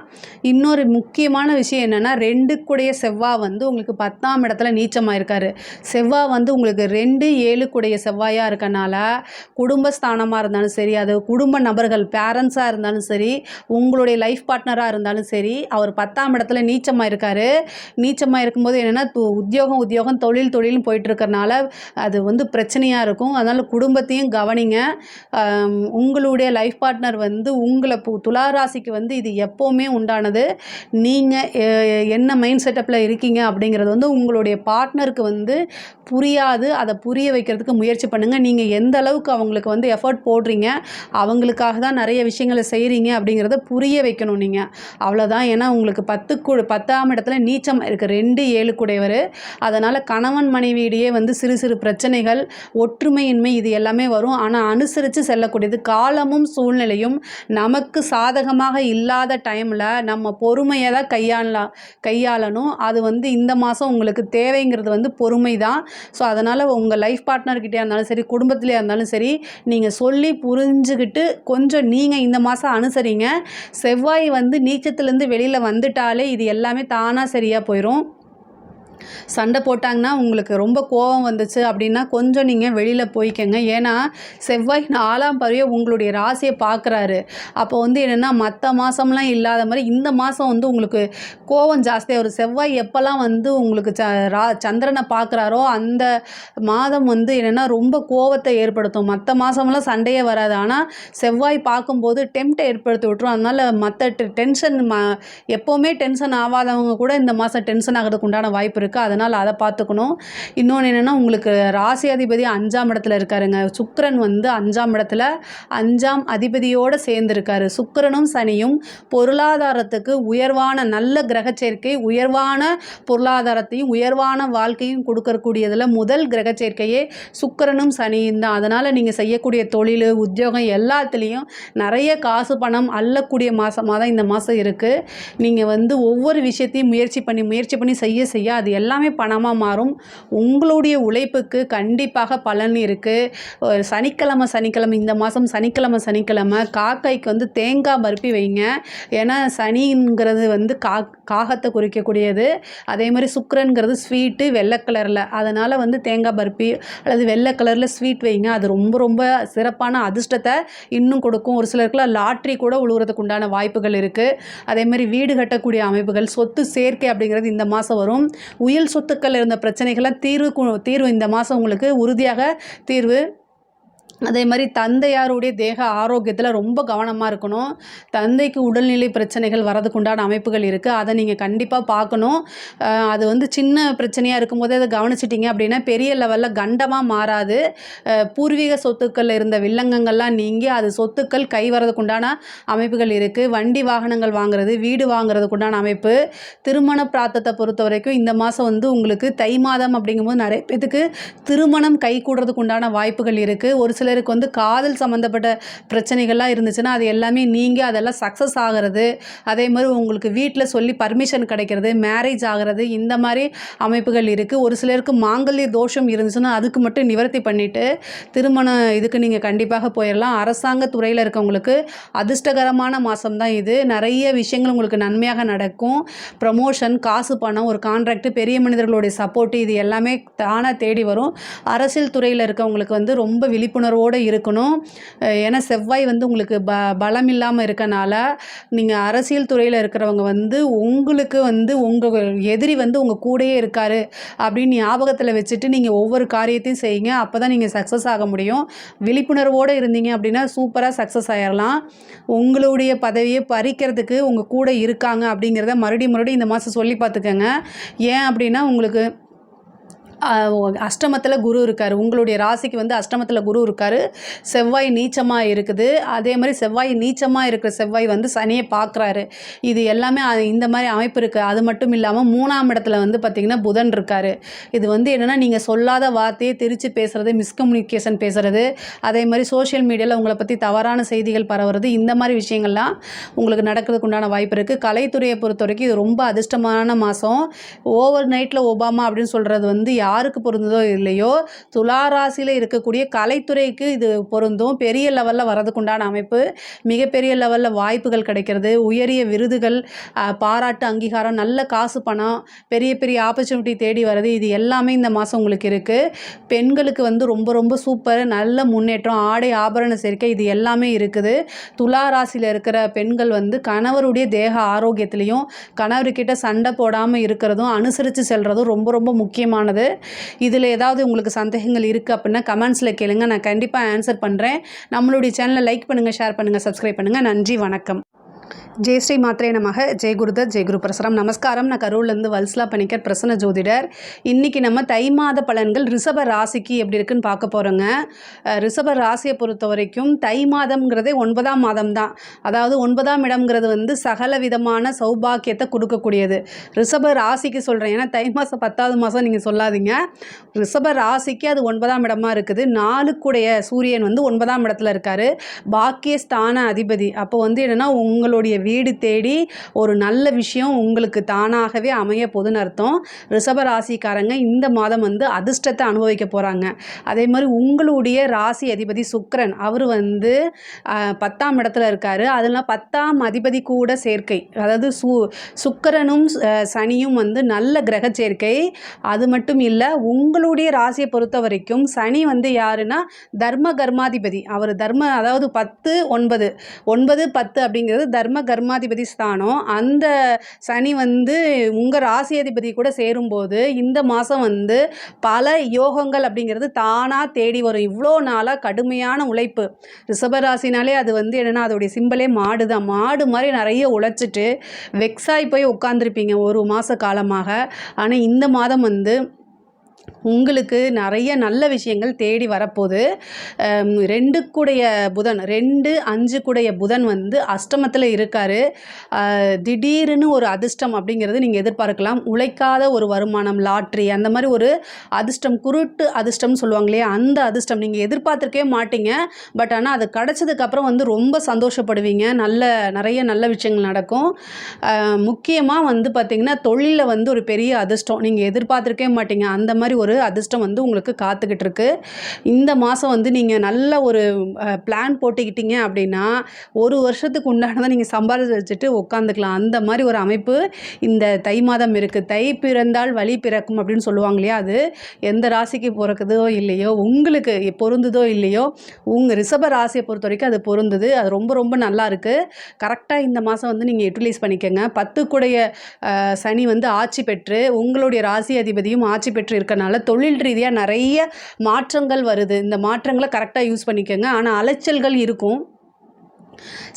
இன்னொரு முக்கியமான விஷயம் என்னென்னா 2 கூடைய செவ்வாய் வந்து உங்களுக்கு 10ஆம் இடத்துல நீச்சமாக இருக்கார். செவ்வாய் வந்து உங்களுக்கு 2, 7 கூடைய செவ்வாயாக இருக்கனால குடும்பஸ்தானமாக இருந்தாலும் சரி, அது குடும்ப நபர்கள் பேரண்ட்ஸாக இருந்தாலும் சரி, உங்களுடைய லைஃப் பார்ட்னராக இருந்தாலும் சரி, அவர் 10ஆம் இடத்துல நீச்சமாக இருக்கார். நீச்சமாக இருக்கும்போது என்னென்னா உத்தியோகம் தொழில்னு போயிட்டுருக்கறனால அது வந்து பிரச்சனையாக இருக்கும். அதனால் குடும்பத்தையும் கவனிங்க. உங்களுடைய லைஃப் பார்ட்னர் வந்து உங்களை துளாராசிக்கு வந்து இது எப்போவுமே உண்டானது. நீங்கள் என்ன மைண்ட் செட்டப்பில் இருக்கீங்க அப்படிங்கிறது வந்து உங்களுடைய பார்ட்னருக்கு வந்து புரியாது. அதை புரிய வைக்கிறதுக்கு முயற்சி பண்ணுங்கள். நீங்கள் எந்த அளவுக்கு அவங்களுக்கு வந்து எஃபர்ட் போடுறீங்க, அவங்களுக்காக தான் நிறைய விஷயங்களை செய்கிறீங்க அப்படிங்கிறத புரிய வைக்கணும் நீங்கள். அவ்வளோதான். ஏன்னா உங்களுக்கு 10ஆம் இடத்துல நீச்சம் இருக்குது 2, 7 கூடையவர். அதனால் கணவன் மனைவியிடையே வந்து சிறு சிறு பிரச்சனைகள், ஒற்றுமையின்மை இது எல்லாமே வரும். ஆனால் அனுசரித்து செல்லக்கூடியது. காலமும் சூழ்நிலையும் நமக்கு சாதகமாக இல்லாத டைமில் நம்ம பொறுமையை தான் கையாளணும். அது வந்து இந்த மாதம் உங்களுக்கு தேவைங்கிறது வந்து பொறுமை தான். ஸோ அதனால் உங்கள் லைஃப் பார்ட்னர்கிட்டே இருந்தாலும் சரி, குடும்பத்திலே இருந்தாலும் சரி, நீங்கள் சொல்லி புரிஞ்சுக்கிட்டு கொஞ்சம் நீங்கள் இந்த மாதம் அனுசரிங்க. செவ்வாய் வந்து நீச்சத்துலேருந்து வெளியில் வந்துட்டாலே இது எல்லாமே தானாக சரியாக போயிடும். சண்டை போட்டாங்கன்னா உங்களுக்கு ரொம்ப கோபம் வந்துச்சு அப்படின்னா கொஞ்சம் நீங்கள் வெளியில் போய்க்கங்க. ஏன்னா செவ்வாய் 4ஆம் பார்வையை உங்களுடைய ராசியை பார்க்குறாரு. அப்போ வந்து என்னென்னா மற்ற மாதம்லாம் இல்லாத மாதிரி இந்த மாதம் வந்து உங்களுக்கு கோபம் ஜாஸ்தியாக வரும். செவ்வாய் எப்போல்லாம் வந்து உங்களுக்கு சந்திரனை பார்க்குறாரோ அந்த மாதம் வந்து என்னென்னா ரொம்ப கோபத்தை ஏற்படுத்தும். மற்ற மாதம்லாம் சண்டையே வராது. ஆனால் செவ்வாய் பார்க்கும்போது டெம்ப்டை ஏற்படுத்தி விட்டுரும். அதனால் மற்ற டென்ஷன் எப்போவுமே டென்ஷன் ஆகாதவங்க கூட இந்த மாதம் டென்ஷன் ஆகிறதுக்கு உண்டான வாய்ப்பு இருக்குது. அதனால் அதை பார்த்துக்கணும். இன்னொன்று என்னென்னா உங்களுக்கு ராசி அதிபதி 5ஆம் இடத்துல இருக்காருங்க. சுக்கிரன் வந்து 5ஆம் இடத்துல 5ஆம் அதிபதியோடு சேர்ந்துருக்காரு. சுக்கிரனும் சனியும் பொருளாதாரத்துக்கு உயர்வான நல்ல கிரக சேர்க்கை, உயர்வான பொருளாதாரத்தையும் உயர்வான வாழ்க்கையும் கொடுக்கக்கூடியதில் முதல் கிரக சேர்க்கையே சுக்கிரனும் சனியும் தான். அதனால் நீங்கள் செய்யக்கூடிய தொழில், உத்தியோகம் எல்லாத்துலேயும் நிறைய காசு பணம் அள்ளக்கூடிய மாதமாக தான் இந்த மாதம் இருக்குது. நீங்கள் வந்து ஒவ்வொரு விஷயத்தையும் முயற்சி பண்ணி செய்ய அது எல்லாமே பணமாக மாறும். உங்களுடைய உழைப்புக்கு கண்டிப்பாக பலன் இருக்குது. சனிக்கிழமை இந்த மாதம் சனிக்கிழமை காக்கைக்கு வந்து தேங்காய் பருப்பி வைங்க. ஏன்னா சனிங்கிறது வந்து காகத்தை குறிக்கக்கூடியது. அதே மாதிரி சுக்கிரன்கிறது ஸ்வீட்டு வெள்ளை கலரில், அதனால் வந்து தேங்காய் பருப்பி அல்லது வெள்ளை கலரில் ஸ்வீட் வைங்க. அது ரொம்ப ரொம்ப சிறப்பான அதிர்ஷ்டத்தை இன்னும் கொடுக்கும். ஒரு சிலருக்குலாம் லாட்ரி கூட உழுவுறதுக்கு உண்டான வாய்ப்புகள் இருக்குது. அதே மாதிரி வீடு கட்டக்கூடிய அமைப்புகள், சொத்து சேர்க்கை அப்படிங்கிறது இந்த மாதம் வரும். உயில் சொத்துக்கள் இருந்த பிரச்சனைகள்லாம் தீர்வு இந்த மாதம் உங்களுக்கு உறுதியாக தீர்வு. அதே மாதிரி தந்தையாருடைய தேக ஆரோக்கியத்தில் ரொம்ப கவனமாக இருக்கணும். தந்தைக்கு உடல்நிலை பிரச்சனைகள் வரதுக்கு உண்டான அமைப்புகள் இருக்குது. அதை நீங்கள் கண்டிப்பாக பார்க்கணும். அது வந்து சின்ன பிரச்சனையாக இருக்கும்போதே அதை கவனிச்சிட்டிங்க அப்படின்னா பெரிய லெவலில் கண்டமாக மாறாது. பூர்வீக சொத்துக்கள் இருந்த வில்லங்கங்கள்லாம் நீங்கி அது சொத்துக்கள் கை வரதுக்கு உண்டான அமைப்புகள் இருக்குது. வண்டி வாகனங்கள் வாங்குறது, வீடு வாங்குறதுக்கு உண்டான அமைப்பு. திருமண பிராத்தத்தை பொறுத்த வரைக்கும் இந்த மாதம் வந்து உங்களுக்கு தை மாதம் அப்படிங்கும்போது நிறைய பேத்துக்கு திருமணம் கை கூடுறதுக்கு உண்டான வாய்ப்புகள் இருக்குது. ஒரு சிலருக்கு வந்து காதல் சம்மந்தப்பட்ட பிரச்சனைகள்லாம் இருந்துச்சுன்னா அது எல்லாமே நீங்கள் அதெல்லாம் சக்ஸஸ் ஆகிறது. அதே மாதிரி உங்களுக்கு வீட்டில் சொல்லி பர்மிஷன் கிடைக்கிறது, மேரேஜ் ஆகிறது, இந்த மாதிரி அமைப்புகள் இருக்குது. ஒரு சிலருக்கு மாங்கல்ய தோஷம் இருந்துச்சுன்னா அதுக்கு மட்டும் நிவர்த்தி பண்ணிவிட்டு திருமண இதுக்கு நீங்கள் கண்டிப்பாக போயிடலாம். அரசாங்க துறையில் இருக்கவங்களுக்கு அதிர்ஷ்டகரமான மாதம் தான் இது. நிறைய விஷயங்கள் உங்களுக்கு நன்மையாக நடக்கும். ப்ரமோஷன், காசு பணம், ஒரு கான்ட்ராக்ட், பெரிய மனிதர்களுடைய சப்போர்ட்டு, இது எல்லாமே தானாக தேடி வரும். அரசியல் துறையில் இருக்கவங்களுக்கு வந்து ரொம்ப விழிப்புணர்வோடு இருக்கணும். ஏன்னா செவ்வாய் வந்து உங்களுக்கு பலம் இல்லாமல் இருக்கனால நீங்கள் அரசியல் துறையில் இருக்கிறவங்க வந்து உங்களுக்கு வந்து உங்கள் எதிரி வந்து உங்கள் கூடயே இருக்கார் அப்படின்னு ஞாபகத்தில் வச்சுட்டு நீங்கள் ஒவ்வொரு காரியத்தையும் செய்யுங்க. அப்போ தான் நீங்கள் சக்ஸஸ் ஆக முடியும். விழிப்புணர்வோடு இருந்தீங்க அப்படின்னா சூப்பராக சக்ஸஸ் ஆகிடலாம். உங்களுடைய பதவியை பறிக்கிறதுக்கு உங்கள் கூட இருக்காங்க அப்படிங்கிறத மறுபடியும் இந்த மாதம் சொல்லி பார்த்துக்கோங்க. ஏன் அப்படின்னா உங்களுக்கு அஷ்டமத்தில் குரு இருக்கார். உங்களுடைய ராசிக்கு வந்து அஷ்டமத்தில் குரு இருக்கார். செவ்வாய் நீச்சமாக இருக்குது. அதே மாதிரி செவ்வாய் நீச்சமாக இருக்கிற செவ்வாய் வந்து சனியை பார்க்குறாரு. இது எல்லாமே இந்த மாதிரி அமைப்பு இருக்குது. அது மட்டும் இல்லாமல் 3ஆம் இடத்துல வந்து பார்த்திங்கன்னா புதன் இருக்கார். இது வந்து என்னென்னா நீங்கள் சொல்லாத வார்த்தையை திரித்து பேசுகிறது, மிஸ்கம்யூனிகேஷன் பேசுகிறது, அதே மாதிரி சோஷியல் மீடியாவில் உங்களை பற்றி தவறான செய்திகள் பரவுறது, இந்த மாதிரி விஷயங்கள்லாம் உங்களுக்கு நடக்கிறதுக்கு உண்டான வாய்ப்பு இருக்குது. கலைத்துறையை பொறுத்த வரைக்கும் இது ரொம்ப அதிர்ஷ்டமான மாதம். ஓவர் நைட்டில் ஒபாமா அப்படின்னு சொல்கிறது வந்து யாருக்கு பொருந்ததோ இல்லையோ, துலா ராசியில் இருக்கக்கூடிய கலைத்துறைக்கு இது பொருந்தும். பெரிய லெவலில் வரதுக்குண்டான அமைப்பு, மிகப்பெரிய லெவலில் வாய்ப்புகள் கிடைக்கிறது, உயரிய விருதுகள், பாராட்டு, அங்கீகாரம், நல்ல காசு பணம், பெரிய பெரிய ஆப்பர்ச்சுனிட்டி தேடி வருது. இது எல்லாமே இந்த மாதம் உங்களுக்கு இருக்குது. பெண்களுக்கு வந்து ரொம்ப ரொம்ப சூப்பர், நல்ல முன்னேற்றம், ஆடை ஆபரண சேர்க்கை, இது எல்லாமே இருக்குது. துலா ராசியில் இருக்கிற பெண்கள் வந்து கணவருடைய தேக ஆரோக்கியத்திலையும் கணவர்கிட்ட சண்டை போடாமல் இருக்கிறதும் அனுசரித்து செல்கிறதும் ரொம்ப ரொம்ப முக்கியமானது. இதில் ஏதாவது உங்களுக்கு சந்தேகங்கள் இருக்குது அப்படின்னா கமெண்ட்ஸில் கேளுங்க, நான் கண்டிப்பாக ஆன்சர் பண்ணுறேன். நம்மளுடைய சேனலை லைக் பண்ணுங்கள், ஷேர் பண்ணுங்கள், சப்ஸ்கிரைப் பண்ணுங்கள். நன்றி, வணக்கம். ஜெய் ஸ்ரீ மாத்ரே நமக. ஜெய் குருதத், ஜெய் குரு பிரசரம். நமஸ்காரம். நான் கரூர்லேருந்து வல்சலா பணிக்கர், பிரசன்ன ஜோதிடர். இன்றைக்கி நம்ம தை மாத பலன்கள் ரிஷப ராசிக்கு எப்படி இருக்குன்னு பார்க்க போகிறோங்க. ரிஷப ராசியை பொறுத்த வரைக்கும் தை மாதம்ங்கிறதே 9ஆம் மாதம் தான். அதாவது 9ஆம் இடம்ங்கிறது வந்து சகல விதமான சௌபாக்கியத்தை கொடுக்கக்கூடியது. ரிஷப ராசிக்கு சொல்கிறேன், ஏன்னா தை மாதம் 10வது மாதம் நீங்கள் சொல்லாதீங்க. ரிஷப ராசிக்கு அது 9ஆம் இடமா இருக்குது. 4க்குடைய சூரியன் வந்து 9ஆம் இடத்துல இருக்கார், பாக்கியஸ்தான அதிபதி. அப்போ வந்து என்னென்னா உங்களுடைய வீடு தேடி ஒரு நல்ல விஷயம் உங்களுக்கு தானாகவே அமைய போதுன்னு அர்த்தம். ரிஷபராசிக்காரங்க இந்த மாதம் வந்து அதிர்ஷ்டத்தை அனுபவிக்க போகிறாங்க. அதே மாதிரி உங்களுடைய ராசி அதிபதி சுக்கிரன், அவர் வந்து 10ஆம் இடத்துல இருக்கார். அதெல்லாம் 10ஆம் அதிபதி கூட சேர்க்கை, அதாவது சுக்கிரனும் சனியும் வந்து நல்ல கிரக சேர்க்கை. அது மட்டும் இல்லை, உங்களுடைய ராசியை பொறுத்த வரைக்கும் சனி வந்து யாருன்னா தர்ம கர்மாதிபதி. அவர் அதாவது 10 9 9 10 அப்படிங்கிறது தர்ம கர்மாதிபதி ஸ்தானம். அந்த சனி வந்து உங்கள் ராசி அதிபதி கூட சேரும்போது இந்த மாதம் வந்து பல யோகங்கள் அப்படிங்கிறது தானாக தேடி வரும். இவ்வளோ நாளாக கடுமையான உழைப்பு, ரிஷபராசினாலே அது வந்து என்னென்னா அதோடைய சிம்பலே மாடு தான். மாடு மாதிரி நிறைய உழைச்சிட்டு வெக்ஸாகி போய் உட்காந்துருப்பீங்க ஒரு மாத காலமாக. ஆனால் இந்த மாதம் வந்து உங்களுக்கு நிறைய நல்ல விஷயங்கள் தேடி வரப்போகுது. 2 கூடைய புதன் 2, 5 கூடைய புதன் வந்து அஷ்டமத்தில இருக்காரு. திடீர்னு ஒரு அதிர்ஷ்டம் அப்படிங்கிறது நீங்கள் எதிர்பார்க்கலாம். உழைக்காத ஒரு வருமானம், லாட்ரி அந்த மாதிரி ஒரு அதிர்ஷ்டம், குருட்டு அதிர்ஷ்டம்னு சொல்லுவாங்க இல்லையா, அந்த அதிர்ஷ்டம் நீங்கள் எதிர்பார்த்துருக்கவே மாட்டீங்க. பட் ஆனால் அது கிடச்சதுக்கப்புறம் வந்து ரொம்ப சந்தோஷப்படுவீங்க. நிறைய நல்ல விஷயங்கள் நடக்கும். முக்கியமாக வந்து பார்த்திங்கன்னா தொழிலில் வந்து ஒரு பெரிய அதிர்ஷ்டம் நீங்கள் எதிர்பார்த்துருக்கவே மாட்டீங்க. அந்த மாதிரி ஒரு அதிர்ஷ்டம் வந்து உங்களுக்கு காத்துக்கிட்டு இருக்கு. இந்த மாதம் வந்து நீங்கள் நல்ல ஒரு பிளான் போட்டுக்கிட்டீங்க அப்படின்னா 1 வருஷத்துக்கு உண்டானதை நீங்கள் சம்பாதிச்சு வச்சுட்டு உட்காந்துக்கலாம். அந்த மாதிரி ஒரு அமைப்பு இந்த தை மாதம் இருக்குது. தை பிறந்தால் வழி பிறக்கும் அப்படின்னு சொல்லுவாங்க இல்லையா, அது எந்த ராசிக்கு பிறக்குதோ இல்லையோ, உங்களுக்கு பொருந்துதோ இல்லையோ, உங்கள் ரிஷப ராசியை பொறுத்த வரைக்கும் அது பொருந்துது. அது ரொம்ப ரொம்ப நல்லா இருக்குது. கரெக்டாக இந்த மாதம் வந்து நீங்கள் யூட்டிலைஸ் பண்ணிக்கோங்க. 10 கூடைய சனி வந்து ஆட்சி பெற்று உங்களுடைய ராசி அதிபதியும் ஆட்சி பெற்று இருக்கனால தொழில் ரீதியாக நிறைய மாற்றங்கள் வருது. இந்த மாற்றங்களை கரெக்டாக யூஸ் பண்ணிக்கோங்க. ஆனால் அலைச்சல்கள் இருக்கும்.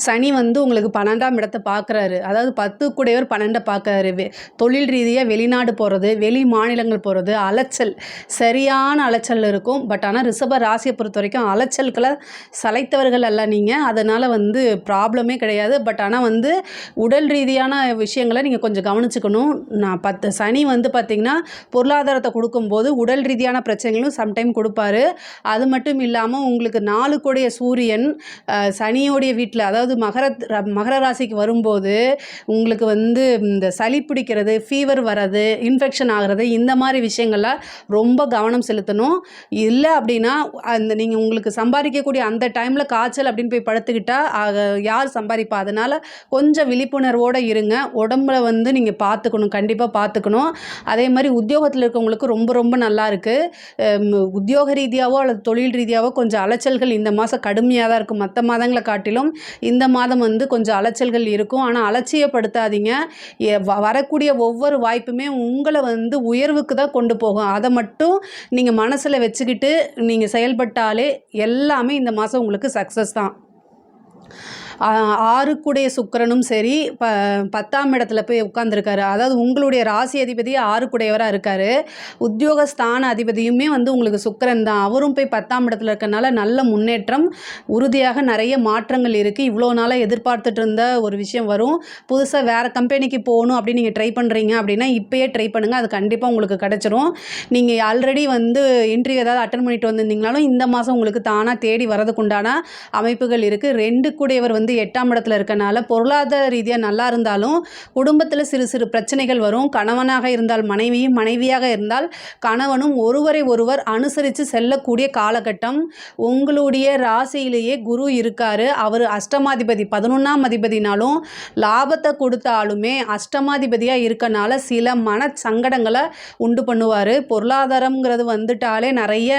சனி வந்து உங்களுக்கு 12ஆம் இடத்தை பார்க்குறாரு. அதாவது 10 கூடையவர் 12 பார்க்குறாரு. தொழில் ரீதியாக வெளிநாடு போகிறது, வெளி மாநிலங்கள் போகிறது, அலைச்சல், சரியான அலைச்சல் இருக்கும். பட் ஆனால் ரிஷப ராசியை பொறுத்த வரைக்கும் அலைச்சல்களை சளைத்தவர்கள் அல்ல நீங்கள். அதனால் வந்து ப்ராப்ளமே கிடையாது. பட் ஆனால் வந்து உடல் ரீதியான விஷயங்களை நீங்கள் கொஞ்சம் கவனிச்சுக்கணும். சனி வந்து பார்த்திங்கன்னா பொருளாதாரத்தை கொடுக்கும்போது உடல் ரீதியான பிரச்சனைகளும் சம்டைம் கொடுப்பாரு. அது மட்டும் இல்லாமல் உங்களுக்கு 4 கூடைய சூரியன் சனியோடைய வீட்டில், அதாவது மகர ராசிக்கு வரும்போது உங்களுக்கு வந்து இந்த சளி பிடிக்கிறது, ஃபீவர் வர்றது, இன்ஃபெக்ஷன் ஆகிறது, இந்த மாதிரி விஷயங்கள்லாம் ரொம்ப கவனம் செலுத்தணும். இல்லை அப்படின்னா நீங்கள் உங்களுக்கு சம்பாதிக்கக்கூடிய அந்த டைமில் காய்ச்சல் அப்படின்னு போய் படுத்துக்கிட்டால் யார் சம்பாதிப்பா? அதனால் கொஞ்சம் விழிப்புணர்வோடு இருங்க. உடம்புல வந்து நீங்கள் பார்த்துக்கணும், கண்டிப்பாக பார்த்துக்கணும். அதே மாதிரி உத்தியோகத்தில் இருக்கவங்களுக்கு ரொம்ப ரொம்ப நல்லா இருக்குது. உத்தியோக ரீதியாகவோ அல்லது தொழில் ரீதியாகவோ கொஞ்சம் அலைச்சல்கள் இந்த மாதம் கடுமையாக தான் இருக்கும். மற்ற மாதங்களை காட்டிலும் இந்த மாதம் வந்து கொஞ்சம் அலைச்சல்கள் இருக்கும். ஆனால் அலட்சியப்படுத்தாதீங்க. வரக்கூடிய ஒவ்வொரு வாய்ப்புமே உங்களை வந்து உயர்வுக்கு தான் கொண்டு போகும். அதை மட்டும் நீங்கள் மனசில் வச்சுக்கிட்டு நீங்கள் செயல்பட்டாலே எல்லாமே இந்த மாதம் உங்களுக்கு சக்ஸஸ் தான். 6 கூடைய சுக்கிரனும் சரி 10ஆம் இடத்துல போய் உட்காந்துருக்காரு. அதாவது உங்களுடைய ராசி அதிபதி 6 கூடையவராக இருக்கார். உத்தியோகஸ்தான அதிபதியுமே வந்து உங்களுக்கு சுக்கிரன் தான். அவரும் போய் 10ஆம் இடத்துல இருக்கனால நல்ல முன்னேற்றம், உறுதியாக நிறைய மாற்றங்கள் இருக்குது. இவ்வளோ நாளாக எதிர்பார்த்துட்டு இருந்த ஒரு விஷயம் வரும். புதுசாக வேறு கம்பெனிக்கு போகணும் அப்படின்னு நீங்கள் ட்ரை பண்ணுறீங்க அப்படின்னா இப்போயே ட்ரை பண்ணுங்கள். அது கண்டிப்பாக உங்களுக்கு கிடச்சிரும். நீங்கள் ஆல்ரெடி வந்து இன்டர்வியூ ஏதாவது அட்டன் பண்ணிட்டு வந்திருந்தீங்கனாலும் இந்த மாதம் உங்களுக்கு தானாக தேடி வரதுக்குண்டான அமைப்புகள் இருக்குது. 2 கூடையவர் வந்து 8ஆம் இடத்துல இருக்கனால பொருளாதார ரீதியாக நல்லா இருந்தாலும் குடும்பத்தில் சிறு சிறு பிரச்சனைகள் வரும். கணவனாக இருந்தால் மனைவியும், மனைவியாக இருந்தால் கணவனும் ஒருவரை ஒருவர் அனுசரித்து செல்லக்கூடிய காலகட்டம். உங்களுடைய ராசியிலேயே குரு இருக்காரு. அவர் அஷ்டமாதிபதி, 11ஆம் அதிபதினாலும் லாபத்தை கொடுத்தாலுமே அஷ்டமாதிபதியாக இருக்கனால சில மன சங்கடங்களை உண்டு பண்ணுவார். பொருளாதாரங்கிறது வந்துட்டாலே நிறைய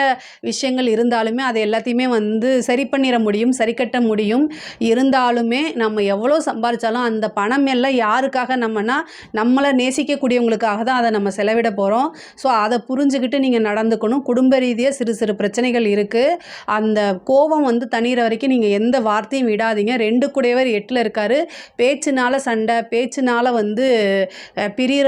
விஷயங்கள் இருந்தாலுமே அது எல்லாத்தையுமே வந்து சரி பண்ணிட முடியும், சரி கட்ட முடியும். இருந்தாலுமே நம்ம எவ்வளோ சம்பாதிச்சாலும் அந்த பணம் எல்லாம் யாருக்காக நம்மளை நேசிக்கக்கூடியவங்களுக்காக தான் அதை நம்ம செலவிட போகிறோம். ஸோ அதை புரிஞ்சுக்கிட்டு நீங்கள் நடந்துக்கணும். குடும்ப ரீதியாக சிறு சிறு பிரச்சனைகள் இருக்குது. அந்த கோபம் வந்து தண்ணீரை வரைக்கும் நீங்கள் எந்த வார்த்தையும் விடாதீங்க. 2 கூடையவர் 8ல் இருக்கார். பேச்சுனால சண்டை, பேச்சுனால வந்து பிரிகிற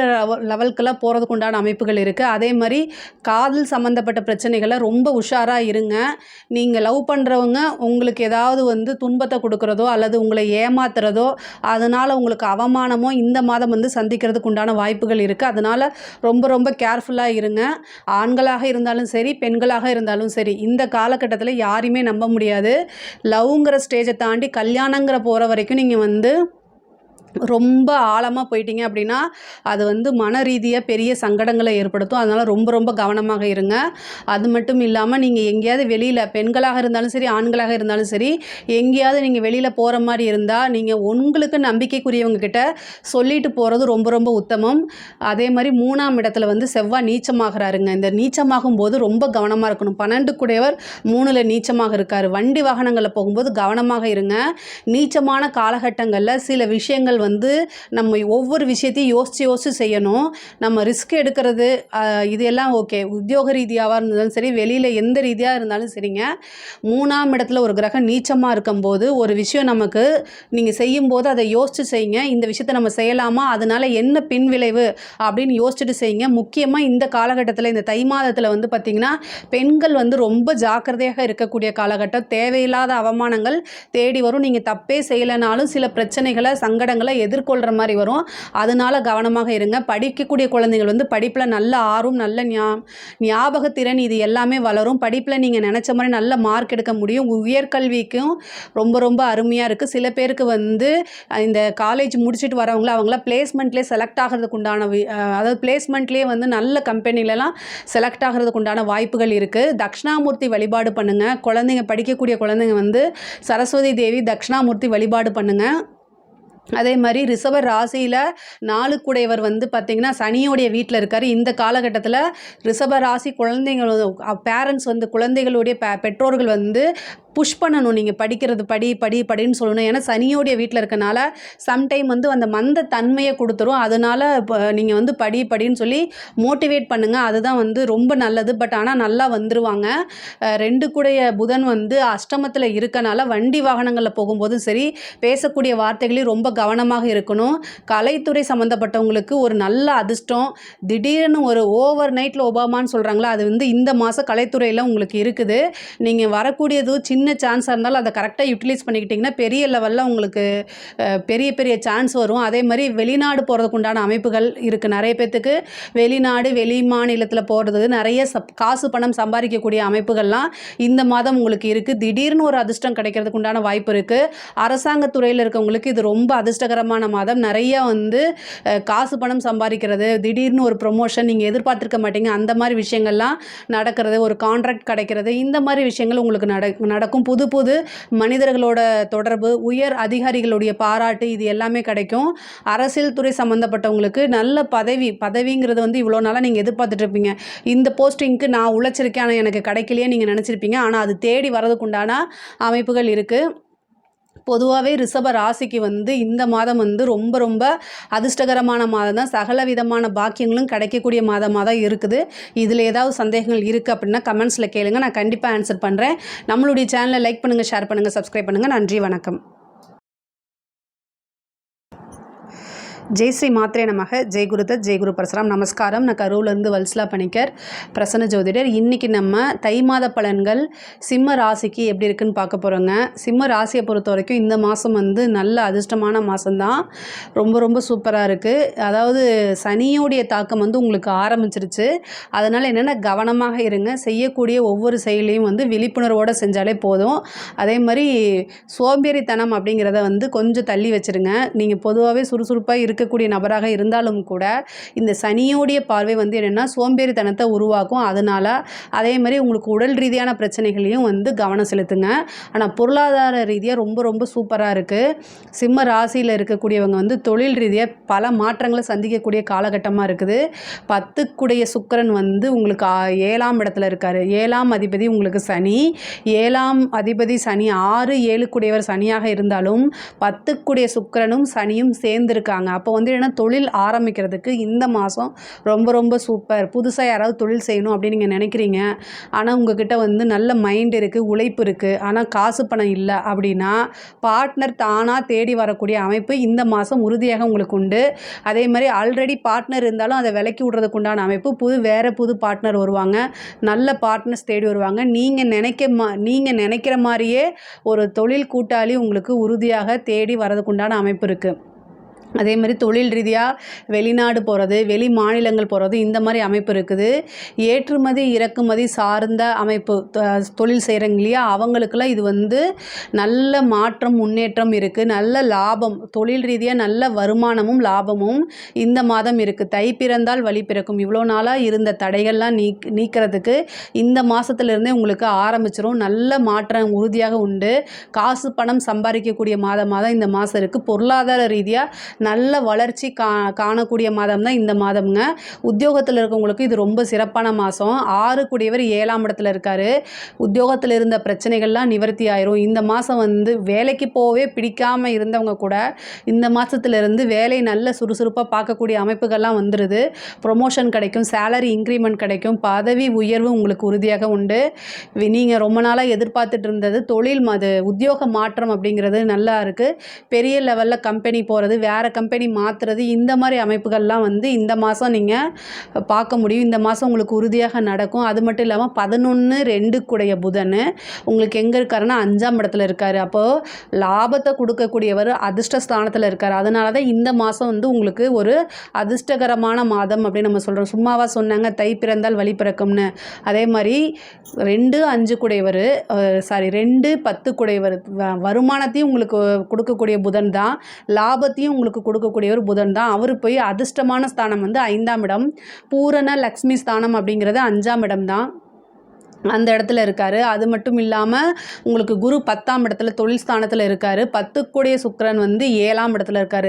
லெவலுக்கெல்லாம் போகிறதுக்கு உண்டான அமைப்புகள் இருக்குது. அதே மாதிரி காதல் சம்மந்தப்பட்ட பிரச்சனைகளை ரொம்ப உஷாராக இருங்க. நீங்கள் லவ் பண்ணுறவங்க உங்களுக்கு ஏதாவது வந்து துன்பத்தை கொடுக்குறதோ அல்லது உங்களை ஏமாத்துறதோ அதனால் உங்களுக்கு அவமானமோ இந்த மாதம் வந்து சந்திக்கிறதுக்கு உண்டான வாய்ப்புகள் இருக்குது. அதனால் ரொம்ப ரொம்ப கேர்ஃபுல்லாக இருங்க. ஆண்களாக இருந்தாலும் சரி, பெண்களாக இருந்தாலும் சரி, இந்த காலகட்டத்தில் யாரையுமே நம்ப முடியாது. லவ்ங்கிற ஸ்டேஜை தாண்டி கல்யாணங்கிற போகிற வரைக்கும் நீங்கள் வந்து ரொம்ப ஆழமாக போயிட்டீங்க அப்படின்னா அது வந்து மன ரீதியாக பெரிய சங்கடங்களை ஏற்படுத்தும். அதனால் ரொம்ப ரொம்ப கவனமாக இருங்க. அது மட்டும் இல்லாமல் நீங்கள் எங்கேயாவது வெளியில், பெண்களாக இருந்தாலும் சரி, ஆண்களாக இருந்தாலும் சரி, எங்கேயாவது நீங்கள் வெளியில் போகிற மாதிரி இருந்தால் நீங்கள் உங்களுக்கு நம்பிக்கைக்குரியவங்க கிட்ட சொல்லிட்டு போகிறது ரொம்ப ரொம்ப உத்தமம். அதே மாதிரி 3ஆம் இடத்துல வந்து செவ்வாய் நீச்சமாகறாருங்க. இந்த நீச்சமாகும் போது ரொம்ப கவனமாக இருக்கணும். 12 கூடையவர் 3ல் நீச்சமாக இருக்கார். வண்டி வாகனங்களில் போகும்போது கவனமாக இருங்க. நீச்சமான காலகட்டங்களில் சில விஷயங்கள் விஷயங்கள் வந்து நம்ம ஒவ்வொரு விஷயத்தையும் யோசித்து செய்யணும். நம்ம ரிஸ்க் எடுக்கிறது இது எல்லாம் ஓகே. உத்தியோக ரீதியாவா இருந்தாலும் சரி, வெளியில் எந்த ரீதியாக இருந்தாலும் சரிங்க. 3ஆம் இடத்துல ஒரு கிரகம் நீச்சமாக இருக்கும்போது ஒரு விஷயம் நமக்கு நீங்கள் செய்யும்போது அதை யோசித்து செய்யுங்க. இந்த விஷயத்தை நம்ம செய்யலாமா, அதனால என்ன பின்விளைவு அப்படின்னு யோசிச்சுட்டு செய்யுங்க. முக்கியமாக இந்த காலகட்டத்தில், இந்த தை மாதத்தில் வந்து பார்த்திங்கன்னா, பெண்கள் வந்து ரொம்ப ஜாக்கிரதையாக இருக்கக்கூடிய காலகட்டம். தேவையில்லாத அவமானங்கள் தேடி வரும். நீங்கள் தப்பே செய்யலைனாலும் சில பிரச்சனைகளை, சங்கடங்களை எதிர்கொள்கிற மாதிரி வரும். அதனால கவனமாக இருங்க. படிக்கக்கூடிய குழந்தைகள் வந்து படிப்பில் நல்ல ஆர்வம், நல்ல ஞாபகத்திறன் இது எல்லாமே வளரும். படிப்பில் நீங்கள் நினச்ச மாதிரி நல்ல மார்க் எடுக்க முடியும். உயர்கல்விக்கும் ரொம்ப ரொம்ப அருமையாக இருக்குது. சில பேருக்கு வந்து இந்த காலேஜ் முடிச்சுட்டு வரவங்கள அவங்களாம் பிளேஸ்மெண்ட்லேயே செலக்ட் ஆகிறதுக்கு உண்டான அதாவது பிளேஸ்மெண்ட்லேயே வந்து நல்ல கம்பெனிலலாம் செலக்ட் ஆகிறதுக்கு உண்டான வாய்ப்புகள் இருக்குது. தட்சிணாமூர்த்தி வழிபாடு பண்ணுங்கள். குழந்தைங்க படிக்கக்கூடிய குழந்தைங்க வந்து சரஸ்வதி தேவி தட்சிணாமூர்த்தி வழிபாடு பண்ணுங்கள். அதே மாதிரி ரிஷப ராசியில் 4 கூடையவர் வந்து பார்த்திங்கன்னா சனியோடைய வீட்டில் இருக்கார். இந்த காலகட்டத்தில் ரிஷப ராசி குழந்தைங்கள் பேரண்ட்ஸ் வந்து குழந்தைகளுடைய பெற்றோர்கள் வந்து புஷ் பண்ணணும். நீங்கள் படிக்கிறது படின்னு சொல்லணும். ஏன்னா சனியோடைய வீட்டில் இருக்கனால சம்டைம் வந்து அந்த மந்த தன்மையை கொடுத்துரும். அதனால் நீங்கள் வந்து படின்னு சொல்லி மோட்டிவேட் பண்ணுங்கள். அதுதான் வந்து ரொம்ப நல்லது. பட் ஆனால் நல்லா வந்துருவாங்க. 2 கூடைய புதன் வந்து அஷ்டமத்தில் இருக்கனால வண்டி வாகனங்களில் போகும்போதும் சரி, பேசக்கூடிய வார்த்தைகளையும் ரொம்ப கவனமாக இருக்கணும். கலைத்துறை சம்மந்தப்பட்டவங்களுக்கு ஒரு நல்ல அதிர்ஷ்டம், திடீர்னு ஒரு ஓவர் நைட்டில் ஒபாமான்னு சொல்கிறாங்களா, அது வந்து இந்த மாதம் கலைத்துறையில் உங்களுக்கு இருக்குது. நீங்கள் வரக்கூடியது சின்ன சான்ஸாக இருந்தாலும் அதை கரெக்டாக யூட்டிலைஸ் பண்ணிக்கிட்டிங்கன்னா பெரிய லெவலில் உங்களுக்கு பெரிய சான்ஸ் வரும். அதே மாதிரி வெளிநாடு போகிறதுக்கு உண்டான அமைப்புகள் இருக்குது. நிறைய பேர்த்துக்கு வெளிநாடு, வெளி மாநிலத்தில் போகிறது, நிறைய காசு பணம் சம்பாதிக்கக்கூடிய அமைப்புகள்லாம் இந்த மாதம் உங்களுக்கு இருக்குது. திடீர்னு ஒரு அதிர்ஷ்டம் கிடைக்கிறதுக்கு உண்டான வாய்ப்பு இருக்குது. அரசாங்கத்துறையில் இருக்கவங்களுக்கு இது ரொம்ப அதிர்ஷ்டகரமான மாதம். நிறைய வந்து காசு பணம் சம்பாதிக்கிறது, திடீர்னு ஒரு ப்ரொமோஷன் நீங்கள் எதிர்பார்த்துருக்க மாட்டீங்க, அந்த மாதிரி விஷயங்கள்லாம் நடக்கிறது, ஒரு கான்ட்ராக்ட் கிடைக்கிறது, இந்த மாதிரி விஷயங்கள் உங்களுக்கு நடக்கும். புது மனிதர்களோட தொடர்பு, உயர் அதிகாரிகளுடைய பாராட்டு, இது எல்லாமே கிடைக்கும். அரசியல் துறை சம்மந்தப்பட்டவங்களுக்கு நல்ல பதவிங்கிறது வந்து இவ்வளோ நாளாக நீங்கள் எதிர்பார்த்துட்டு இருப்பீங்க. இந்த போஸ்டிங்க்கு நான் உழைச்சிருக்கேன், ஆனால் எனக்கு கிடைக்கலையே நீங்கள் நினச்சிருப்பீங்க. ஆனால் அது தேடி வரதுக்குண்டான அமைப்புகள் இருக்குது. பொதுவாகவே ரிஷப ராசிக்கு வந்து இந்த மாதம் வந்து ரொம்ப அதிர்ஷ்டகரமான மாதம் தான். சகல விதமான பாக்கியங்களும் கிடைக்கக்கூடிய மாதமாக தான் இருக்குது. இதில் ஏதாவது சந்தேகங்கள் இருக்குது அப்படின்னா கமெண்ட்ஸில் கேளுங்க, நான் கண்டிப்பாக ஆன்சர் பண்ணுறேன். நம்மளுடைய சேனலை லைக் பண்ணுங்கள், ஷேர் பண்ணுங்கள், சப்ஸ்கிரைப் பண்ணுங்கள். நன்றி, வணக்கம். ஜெய் ஸ்ரீ மாத்ரே நமக. ஜெய் குருதத், ஜெய் குரு பரசுராம். நமஸ்காரம். நான் கரூர்லேருந்து வல்சலா பணிக்கர், பிரசன்ன ஜோதிடர். இன்றைக்கி நம்ம தை மாத பலன்கள் சிம்ம ராசிக்கு எப்படி இருக்குன்னு பார்க்க போகிறோங்க. சிம்ம ராசியை பொறுத்த வரைக்கும் இந்த மாதம் வந்து நல்ல அதிர்ஷ்டமான மாதம்தான். ரொம்ப சூப்பராக இருக்குது. அதாவது சனியோடைய தாக்கம் வந்து உங்களுக்கு ஆரம்பிச்சிருச்சு. அதனால் என்னென்ன கவனமாக இருங்க. செய்யக்கூடிய ஒவ்வொரு செயலையும் வந்து விழிப்புணர்வோடு செஞ்சாலே போதும். அதே மாதிரி சோம்பேறித்தனம் அப்படிங்கிறத வந்து கொஞ்சம் தள்ளி வச்சுருங்க. நீங்கள் பொதுவாகவே சுறுசுறுப்பாக இருக்கக்கூடிய நபராக இருந்தாலும் கூட இந்த சனியோடைய பார்வை வந்து என்னென்னா சோம்பேறித்தனத்தை உருவாக்கும். அதனால் அதே மாதிரி உங்களுக்கு உடல் ரீதியான பிரச்சனைகளையும் வந்து கவனம் செலுத்துங்க. ஆனால் பொருளாதார ரீதியாக ரொம்ப சூப்பராக இருக்குது. சிம்ம ராசியில் இருக்கக்கூடியவங்க வந்து தொழில் ரீதியாக பல மாற்றங்களை சந்திக்கக்கூடிய காலகட்டமாக இருக்குது. 10க்குடைய சுக்கிரன் வந்து உங்களுக்கு 7ஆம் இடத்துல இருக்கார். 7ஆம் அதிபதி உங்களுக்கு சனி. 7ஆம் அதிபதி சனி 6, 7க்குடையவர் சனியாக இருந்தாலும் 10க்குடைய சுக்கிரனும் சனியும் சேர்ந்துருக்காங்க. அப்போ வந்து என்னென்னா தொழில் ஆரம்பிக்கிறதுக்கு இந்த மாதம் ரொம்ப சூப்பர். புதுசாக யாராவது தொழில் செய்யணும் அப்படின்னு நீங்கள் நினைக்கிறீங்க, ஆனால் உங்ககிட்ட வந்து நல்ல மைண்ட் இருக்குது, உழைப்பு இருக்குது, ஆனால் காசு பணம் இல்லை அப்படின்னா பார்ட்னர் தானாக தேடி வரக்கூடிய அமைப்பு இந்த மாதம் உறுதியாக உங்களுக்கு உண்டு. அதே மாதிரி ஆல்ரெடி பார்ட்னர் இருந்தாலும் அதை விலக்கி விடுறதுக்கு உண்டான அமைப்பு, புது பார்ட்னர் வருவாங்க, நல்ல பார்ட்னர்ஸ் தேடி வருவாங்க. நீங்கள் நினைக்கிற மாதிரியே ஒரு தொழில் கூட்டாளி உங்களுக்கு உறுதியாக தேடி வரதுக்கு உண்டான அமைப்பு இருக்குது. அதே மாதிரி தொழில் ரீதியாக வெளிநாடு போகிறது, வெளி மாநிலங்கள் போகிறது, இந்த மாதிரி அமைப்பு இருக்குது. ஏற்றுமதி இறக்குமதி சார்ந்த அமைப்பு தொழில் செய்கிறவங்க இல்லையா, அவங்களுக்கெல்லாம் இது வந்து நல்ல மாற்றம், முன்னேற்றம் இருக்குது. நல்ல லாபம், தொழில் ரீதியாக நல்ல வருமானமும் லாபமும் இந்த மாதம் இருக்குது. தை பிறந்தால் வழி பிறக்கும். இவ்வளோ நாளாக இருந்த தடைகள்லாம் நீக்கிறதுக்கு இந்த மாதத்துலேருந்தே உங்களுக்கு ஆரம்பிச்சிடும். நல்ல மாற்றம் உறுதியாக உண்டு. காசு பணம் சம்பாதிக்கக்கூடிய மாதமாக இந்த மாதம் இருக்குது. பொருளாதார ரீதியாக நல்ல வளர்ச்சி காணக்கூடிய மாதம் தான் இந்த மாதம்ங்க. உத்தியோகத்தில் இருக்கவங்களுக்கு இது ரொம்ப சிறப்பான மாதம். 6 கூடியவர் 7ஆம் இடத்துல இருக்கார். உத்தியோகத்தில் இருந்த பிரச்சனைகள்லாம் நிவர்த்தி ஆயிரும். இந்த மாதம் வந்து வேலைக்கு போகவே பிடிக்காமல் இருந்தவங்க கூட இந்த மாதத்துலேருந்து வேலை நல்ல சுறுசுறுப்பாக பார்க்கக்கூடிய அமைப்புகள்லாம் வந்துடுது. ப்ரொமோஷன் கிடைக்கும், சேலரி இன்க்ரிமெண்ட் கிடைக்கும், பதவி உயர்வு உங்களுக்கு உறுதியாக உண்டு. நீங்கள் ரொம்ப நாளாக எதிர்பார்த்துட்டு இருந்தது தொழில் உத்தியோக மாற்றம் அப்படிங்கிறது நல்லா இருக்குது. பெரிய லெவலில் கம்பெனி போகிறது, வேறு கம்பெனி மாற்றுறது, இந்த மாதிரி அமைப்புகள்லாம் வந்து இந்த மாதம் நீங்கள் பார்க்க முடியும். இந்த மாதம் உங்களுக்கு உறுதியாக நடக்கும். அது மட்டும் இல்லாமல் 11/2 கூடைய புதன் உங்களுக்கு எங்கே இருக்காருன்னா 5ஆம் இடத்துல இருக்கார். அப்போது லாபத்தை கொடுக்கக்கூடியவர் அதிர்ஷ்டஸ்தானத்தில் இருக்கார். அதனால தான் இந்த மாதம் வந்து உங்களுக்கு ஒரு அதிர்ஷ்டகரமான மாதம் அப்படின்னு நம்ம சொல்கிறோம். சும்மாவா சொன்னாங்க தை பிறந்தால் வழி பிறக்கும்னு? அதே மாதிரி 2/5 கூடையவர் 2/10 கூடையவர் வருமானத்தையும் உங்களுக்கு கொடுக்கக்கூடிய புதன் தான், லாபத்தையும் உங்களுக்கு கொடுக்கக்கூடியவர் புதன் தான். அவர் போய் அதிர்ஷ்டமான ஸ்தானம் வந்து 5ஆம் இடம், பூரண லக்ஷ்மி ஸ்தானம் அப்படிங்கிறது 5ஆம் இடம் தான், அந்த இடத்துல இருக்கார். அது மட்டும் இல்லாமல் உங்களுக்கு குரு 10ஆம் இடத்துல தொழில் ஸ்தானத்தில் இருக்கார். 10 கூடிய சுக்கிரன் வந்து 7ஆம் இடத்துல இருக்கார்.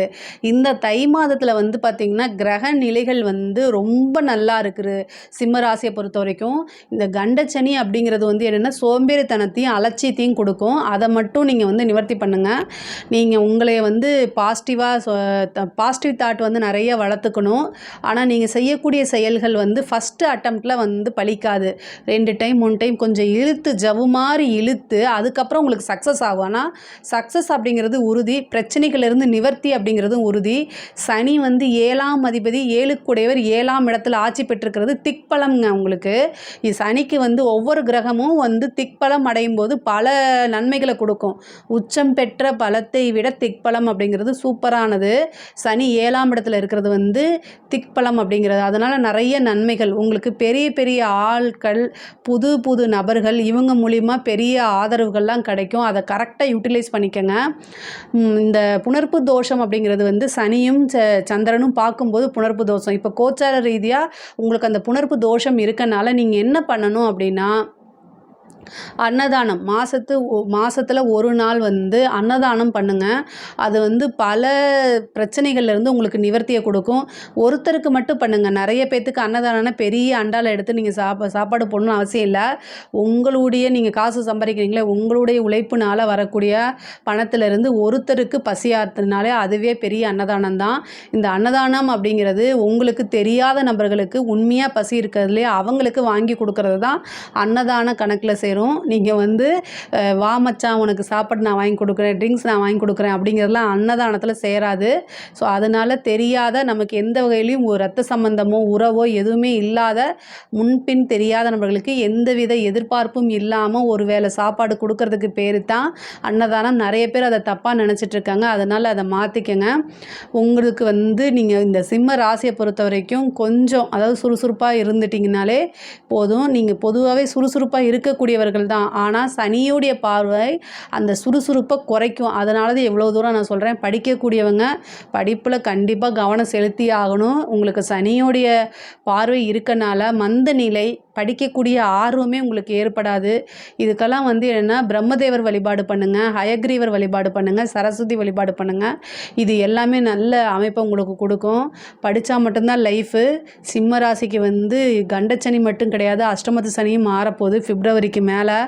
இந்த தை மாதத்தில் வந்து பார்த்திங்கன்னா கிரக நிலைகள் வந்து ரொம்ப நல்லா இருக்குது. சிம்ம ராசியை பொறுத்த வரைக்கும் இந்த கண்டச்சனி அப்படிங்கிறது வந்து என்னென்னா சோம்பேறித்தனத்தையும் அலட்சியத்தையும் கொடுக்கும். அதை மட்டும் நீங்கள் வந்து நிவர்த்தி பண்ணுங்கள். நீங்கள் உங்களை வந்து பாசிட்டிவ் தாட் வந்து நிறைய வளர்த்துக்கணும். ஆனால் நீங்கள் செய்யக்கூடிய செயல்கள் வந்து ஃபஸ்ட்டு அட்டம்ப்டில் வந்து பலிக்காது. 2 டைம் 3 டைம் கொஞ்சம் இழுத்து ஜவ்வு மாதிரி இழுத்து அதுக்கப்புறம் உங்களுக்கு சக்ஸஸ் ஆகும். ஆனால் சக்ஸஸ் அப்படிங்கிறது உறுதி, பிரச்சனைகளிலிருந்து நிவர்த்தி அப்படிங்கிறதும் உறுதி. சனி வந்து 7ஆம் அதிபதி, 7 கூடையவர் 7ஆம் இடத்துல ஆட்சி பெற்றிருக்கிறது திக்பலம்ங்க. உங்களுக்கு சனிக்கு வந்து ஒவ்வொரு கிரகமும் வந்து திக்பலம் அடையும் போது பல நன்மைகளை கொடுக்கும். உச்சம் பெற்ற பலத்தை விட திக்பலம் அப்படிங்கிறது சூப்பரானது. சனி 7ஆம் இடத்துல இருக்கிறது வந்து திக்பலம் அப்படிங்கிறது. அதனால் நிறைய நன்மைகள் உங்களுக்கு, பெரிய பெரிய ஆட்கள், புது நபர்கள், இவங்க மூலிமா பெரிய ஆதரவுகள்லாம் கிடைக்கும். அதை கரெக்டாக யூட்டிலைஸ் பண்ணிக்கங்க. இந்த புணர்ப்பு தோஷம் அப்படிங்கிறது வந்து சனியும் சந்திரனும் பார்க்கும்போது புணர்ப்பு தோஷம். இப்போ கோச்சார ரீதியாக உங்களுக்கு அந்த புணர்ப்பு தோஷம் இருக்கனால நீங்கள் என்ன பண்ணணும் அப்படின்னா, அன்னதானம் மாதத்தில் ஒரு நாள் வந்து அன்னதானம் பண்ணுங்கள். அது வந்து பல பிரச்சனைகள்லேருந்து உங்களுக்கு நிவர்த்தியை கொடுக்கும். ஒருத்தருக்கு மட்டும் பண்ணுங்கள். நிறைய பேர்த்துக்கு அன்னதானம்னா பெரிய அண்டாவில் எடுத்து நீங்கள் சாப்பாடு போடணும்னு அவசியம் இல்லை. உங்களுடைய நீங்கள் காசு சம்பாதிக்கிறீங்களே, உங்களுடைய உழைப்புனால் வரக்கூடிய பணத்திலிருந்து ஒருத்தருக்கு பசி ஆற்றுனாலே அதுவே பெரிய அன்னதானம் தான். இந்த அன்னதானம் அப்படிங்கிறது உங்களுக்கு தெரியாத நபர்களுக்கு உண்மையாக பசி இருக்கிறதுலே அவங்களுக்கு வாங்கி கொடுக்கறது தான் அன்னதான கணக்கில் சேரும். நீங்கள் வந்து வா மச்சான் உனக்கு சாப்பாடு நான் வாங்கி கொடுக்குறேன், ட்ரிங்க்ஸ் நான் வாங்கி கொடுக்குறேன் அப்படிங்கிறதுலாம் அன்னதானத்தில் சேராது. ஸோ அதனால் தெரியாத, நமக்கு எந்த வகையிலையும் ஒரு ரத்த சம்பந்தமோ உறவோ எதுவுமே இல்லாத, முன்பின் தெரியாத நபர்களுக்கு எந்தவித எதிர்பார்ப்பும் இல்லாமல் ஒரு வேளை சாப்பாடு கொடுக்கறதுக்கு பேர் தான் அன்னதானம். நிறைய பேர் அதை தப்பாக நினச்சிட்ருக்காங்க. அதனால் அதை மாற்றிக்கங்க. உங்களுக்கு வந்து நீங்கள் இந்த சிம்ம ராசியை பொறுத்த வரைக்கும் கொஞ்சம், அதாவது சுறுசுறுப்பாக இருந்துட்டிங்கனாலே போதும். நீங்கள் பொதுவாகவே சுறுசுறுப்பாக இருக்கக்கூடியவர்கள் தான். ஆனால் சனியுடைய பார்வை அந்த சுறுசுறுப்பை குறைக்கும். அதனால தான் எவ்வளோ தூரம் நான் சொல்கிறேன். படிக்கக்கூடியவங்க படிப்பில் கண்டிப்பாக கவனம் செலுத்தி ஆகணும். உங்களுக்கு சனியுடைய பார்வை இருக்கனால மந்த நிலை, படிக்கக்கூடிய ஆர்வமே உங்களுக்கு ஏற்படாது. இதுக்கெல்லாம் வந்து என்னென்னா பிரம்மதேவர் வழிபாடு பண்ணுங்கள், ஹயக்ரீவர் வழிபாடு பண்ணுங்கள், சரஸ்வதி வழிபாடு பண்ணுங்கள். இது எல்லாமே நல்ல அமைப்பை உங்களுக்கு கொடுக்கும். படித்தா மட்டும்தான் லைஃபு. சிம்ம ராசிக்கு வந்து கண்டச்சனி மட்டும் கிடையாது, அஷ்டமத்து சனியும் மாறப்போகுது பிப்ரவரிக்கு மேலே.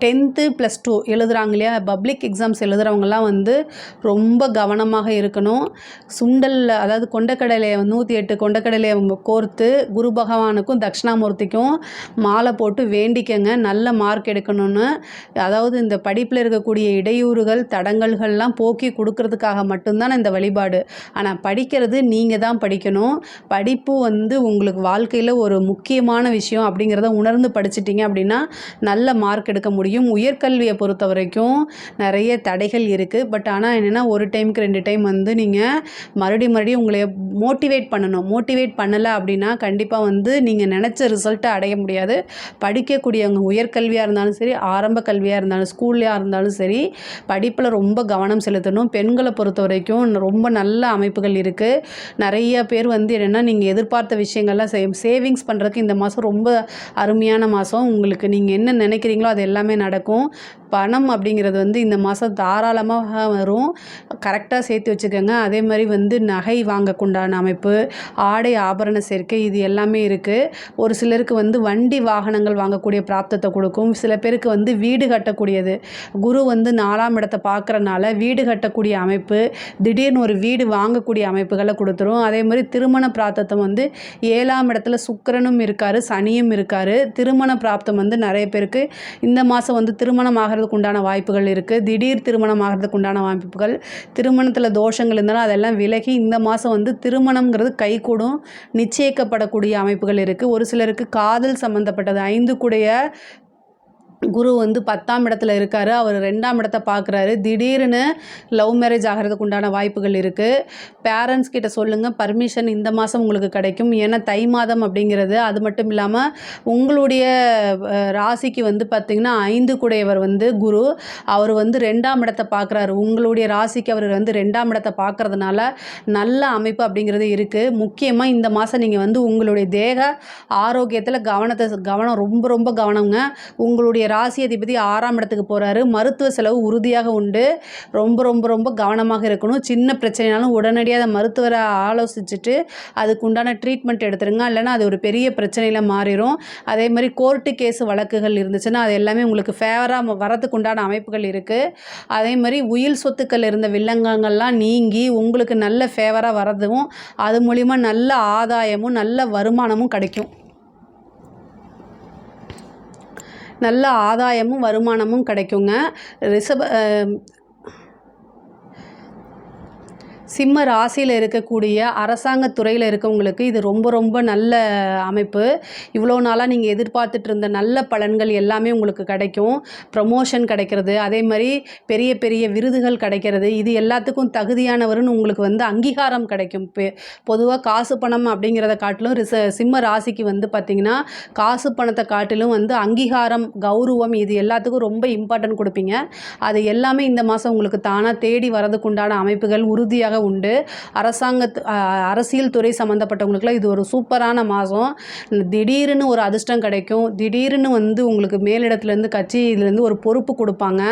10th +2 எழுதுகிறாங்க இல்லையா, பப்ளிக் எக்ஸாம்ஸ் எழுதுகிறவங்கலாம் வந்து ரொம்ப கவனமாக இருக்கணும். சுண்டல், அதாவது கொண்டக்கடலையை 108 கொண்டக்கடலையை கோர்த்து குரு பகவானுக்கும் தட்சிணாமூர்த்திக்கும் மாலை போட்டு வேண்டிக்கங்க, நல்ல மார்க் எடுக்கணும்னு. அதாவது இந்த படிப்பில் இருக்கக்கூடிய இடையூறுகள் தடங்கல்கள்லாம் போக்கி கொடுக்கறதுக்காக மட்டும்தான் இந்த வழிபாடு. ஆனால் படிக்கிறது நீங்கள் தான் படிக்கணும். படிப்பு வந்து உங்களுக்கு வாழ்க்கையில் ஒரு முக்கியமான விஷயம் அப்படிங்கிறத உணர்ந்து படிச்சிட்டிங்க அப்படின்னா நல்ல மார்க் எடுக்க முடியும். உயர்கல்வியை பொறுத்த வரைக்கும் நிறைய தடைகள் இருக்குது. பட் ஆனால் என்னென்னா ஒரு டைமுக்கு 2 டைம் வந்து நீங்கள் மறுபடியும் உங்களை மோட்டிவேட் பண்ணணும். மோட்டிவேட் பண்ணலை அப்படின்னா கண்டிப்பாக வந்து நீங்கள் நினச்ச ரிசல்ட்டை அடைய முடியாது. படிக்கக்கூடியவங்க உயர்கல்வியாக இருந்தாலும் சரி, ஆரம்ப கல்வியாக இருந்தாலும், ஸ்கூல்லையாக இருந்தாலும் சரி, படிப்பில் ரொம்ப கவனம் செலுத்தணும். பெண்களை பொறுத்த வரைக்கும் ரொம்ப நல்ல அமைப்புகள் இருக்குது. நிறைய பேர் வந்து என்னென்னா நீங்கள் எதிர்பார்த்த விஷயங்கள்லாம் சேவிங்ஸ் பண்ணுறதுக்கு இந்த மாதம் ரொம்ப அருமையான மாதம். உங்களுக்கு நீங்கள் என்ன நினைக்கிறீங்களோ அது எல்லாமே நடக்கும். பணம் அப்படிங்கிறது வந்து இந்த மாதம் தாராளமாக வரும். கரெக்டாக சேர்த்து வச்சுக்கோங்க. அதே மாதிரி வந்து நகை வாங்கக்குண்டான அமைப்பு, ஆடை ஆபரண சேர்க்கை இது எல்லாமே இருக்குது. ஒரு சிலருக்கு வந்து வண்டி வாகனங்கள் வாங்கக்கூடிய பிராப்தத்தை கொடுக்கும். சில பேருக்கு வந்து வீடு கட்டக்கூடியது, குரு வந்து 4ஆம் இடத்தை பார்க்குறனால வீடு கட்டக்கூடிய அமைப்பு, திடீர்னு ஒரு வீடு வாங்கக்கூடிய அமைப்புகளை கொடுத்துரும். அதே மாதிரி திருமண பிராப்தத்தை வந்து 7ஆம் இடத்துல சுக்கிரனும் இருக்கார், சனியும் இருக்கார். திருமண பிராப்தம் வந்து நிறைய பேருக்கு இந்த மாதம் வந்து திருமணம் ஆகிறதுக்கு உண்டான வாய்ப்புகள் இருக்குது. திடீர் திருமணம் ஆகிறதுக்கு உண்டான வாய்ப்புகள், திருமணத்தில் தோஷங்கள் இருந்தாலும் அதெல்லாம் விலகி இந்த மாதம் வந்து திருமணம்ங்கிறது கைகூடும், நிச்சயிக்கப்படக்கூடிய அமைப்புகள் இருக்குது. ஒரு சிலருக்கு காதல் சம்மந்தப்பட்டது 5 கூடைய குரு வந்து 10ஆம் இடத்துல இருக்கார், அவர் 2ஆம் இடத்தை பார்க்குறாரு. திடீர்னு லவ் மேரேஜ் ஆகிறதுக்கு உண்டான வாய்ப்புகள் இருக்குது. பேரண்ட்ஸ் கிட்ட சொல்லுங்கள், பர்மிஷன் இந்த மாதம் உங்களுக்கு கிடைக்கும். ஏன்னா தை மாதம் அப்படிங்கிறது. அது மட்டும் இல்லாமல் உங்களுடைய ராசிக்கு வந்து பார்த்திங்கன்னா 5 கூடையவர் வந்து குரு, அவர் வந்து 2ஆம் இடத்தை பார்க்குறாரு. உங்களுடைய ராசிக்கு அவர் வந்து 2ஆம் இடத்தை பார்க்குறதுனால நல்ல அமைப்பு அப்படிங்கிறது இருக்குது. முக்கியமாக இந்த மாதம் நீங்கள் வந்து உங்களுடைய தேக ஆரோக்கியத்தில் கவனம் ரொம்ப ரொம்ப கவனங்க. உங்களுடைய ராசி அதிபதி 6ஆம் இடத்துக்கு போகிறாரு. மருத்துவ செலவு உறுதியாக உண்டு. ரொம்ப ரொம்ப ரொம்ப கவனமாக இருக்கணும். சின்ன பிரச்சனைனாலும் உடனடியாக அதை மருத்துவரை ஆலோசிச்சுட்டு அதுக்கு உண்டான ட்ரீட்மெண்ட் எடுத்துருங்க. இல்லைன்னா அது ஒரு பெரிய பிரச்சனையில் மாறிடும். அதே மாதிரி கோர்ட்டு கேஸ் வழக்குகள் இருந்துச்சுன்னா அது எல்லாமே உங்களுக்கு ஃபேவராக வரதுக்கு உண்டான அமைப்புகள் இருக்குது. அதே மாதிரி உயில் சொத்துக்கள் இருந்த வில்லங்கங்கள்லாம் நீங்கி உங்களுக்கு நல்ல ஃபேவராக வரதும், அது மூலிமா நல்ல ஆதாயமும் நல்ல வருமானமும் கிடைக்கும். நல்ல ஆதாயமும் வருமானமும் கிடைக்குங்க. சிம்ம ராசியில் இருக்கக்கூடிய அரசாங்கத் துறையில் இருக்கவங்களுக்கு இது ரொம்ப ரொம்ப நல்ல அமைப்பு. இவ்வளோ நாளாக நீங்கள் எதிர்பார்த்துட்டு இருந்த நல்ல பலன்கள் எல்லாமே உங்களுக்கு கிடைக்கும். ப்ரமோஷன் கிடைக்கிறது, அதே மாதிரி பெரிய பெரிய விருதுகள் கிடைக்கிறது, இது எல்லாத்துக்கும் தகுதியானவர்னு உங்களுக்கு வந்து அங்கீகாரம் கிடைக்கும். பொதுவாக காசு பணம் அப்படிங்கிறத காட்டிலும் சிம்ம ராசிக்கு வந்து பார்த்திங்கன்னா காசு பணத்தை காட்டிலும் வந்து அங்கீகாரம், கௌரவம் இது எல்லாத்துக்கும் ரொம்ப இம்பார்ட்டன்ட் கொடுப்பீங்க. அது எல்லாமே இந்த மாதம் உங்களுக்கு தானாக தேடி வரதுக்கு உண்டான அமைப்புகள் உறுதியாக உண்டு. அரசியல் துறை சம்மந்தப்பட்டவங்களுக்குலாம் இது ஒரு சூப்பரான மாதம். திடீர்னு ஒரு அதிர்ஷ்டம் கிடைக்கும். திடீர்னு வந்து உங்களுக்கு மேலிடத்துலேருந்து கட்சியிலேருந்து ஒரு பொறுப்பு கொடுப்பாங்க.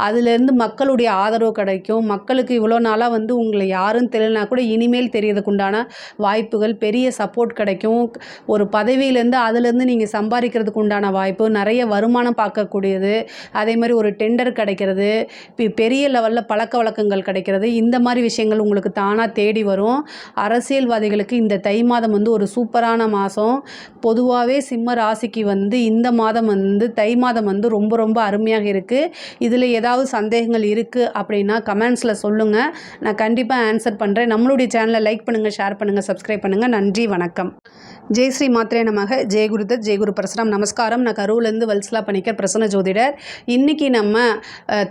அதுலேருந்து மக்களுடைய ஆதரவு கிடைக்கும். மக்களுக்கு இவ்வளோ நாளாக வந்து உங்களை யாரும் தெரியலனா கூட இனிமேல் தெரியறதுக்கு உண்டான வாய்ப்புகள், பெரிய சப்போர்ட் கிடைக்கும். ஒரு பதவியிலேருந்து அதுலேருந்து நீங்கள் சம்பாதிக்கிறதுக்கு உண்டான வாய்ப்பு, நிறைய வருமானம் பார்க்கக்கூடியது, அதே மாதிரி ஒரு டெண்டர் கிடைக்கிறது, பெரிய லெவலில் பழக்க வழக்கங்கள் கிடைக்கிறது, இந்த மாதிரி விஷயங்கள் உங்களுக்கு தானாக தேடி வரும். அரசியல்வாதிகளுக்கு இந்த தை மாதம் வந்து ஒரு சூப்பரான மாதம். பொதுவாகவே சிம்ம ராசிக்கு வந்து இந்த மாதம் வந்து தை மாதம் வந்து ரொம்ப ரொம்ப அருமையாக இருக்குது. இதில் ஏதாவது சந்தேகங்கள் இருக்குது அப்படின்னா கமெண்ட்ஸில் சொல்லுங்கள், நான் கண்டிப்பாக ஆன்சர் பண்ணுறேன். நம்மளுடைய சேனலை லைக் பண்ணுங்கள், ஷேர் பண்ணுங்கள், சப்ஸ்கிரைப் பண்ணுங்கள். நன்றி, வணக்கம். ஜெய் ஸ்ரீ மாத்ரே நமக. ஜெய் குருதத், ஜெய் குரு பரசுராம். நமஸ்காரம். நான் கரூர்லேருந்து வல்சலா பணிக்கர், பிரசன்ன ஜோதிடர். இன்றைக்கி நம்ம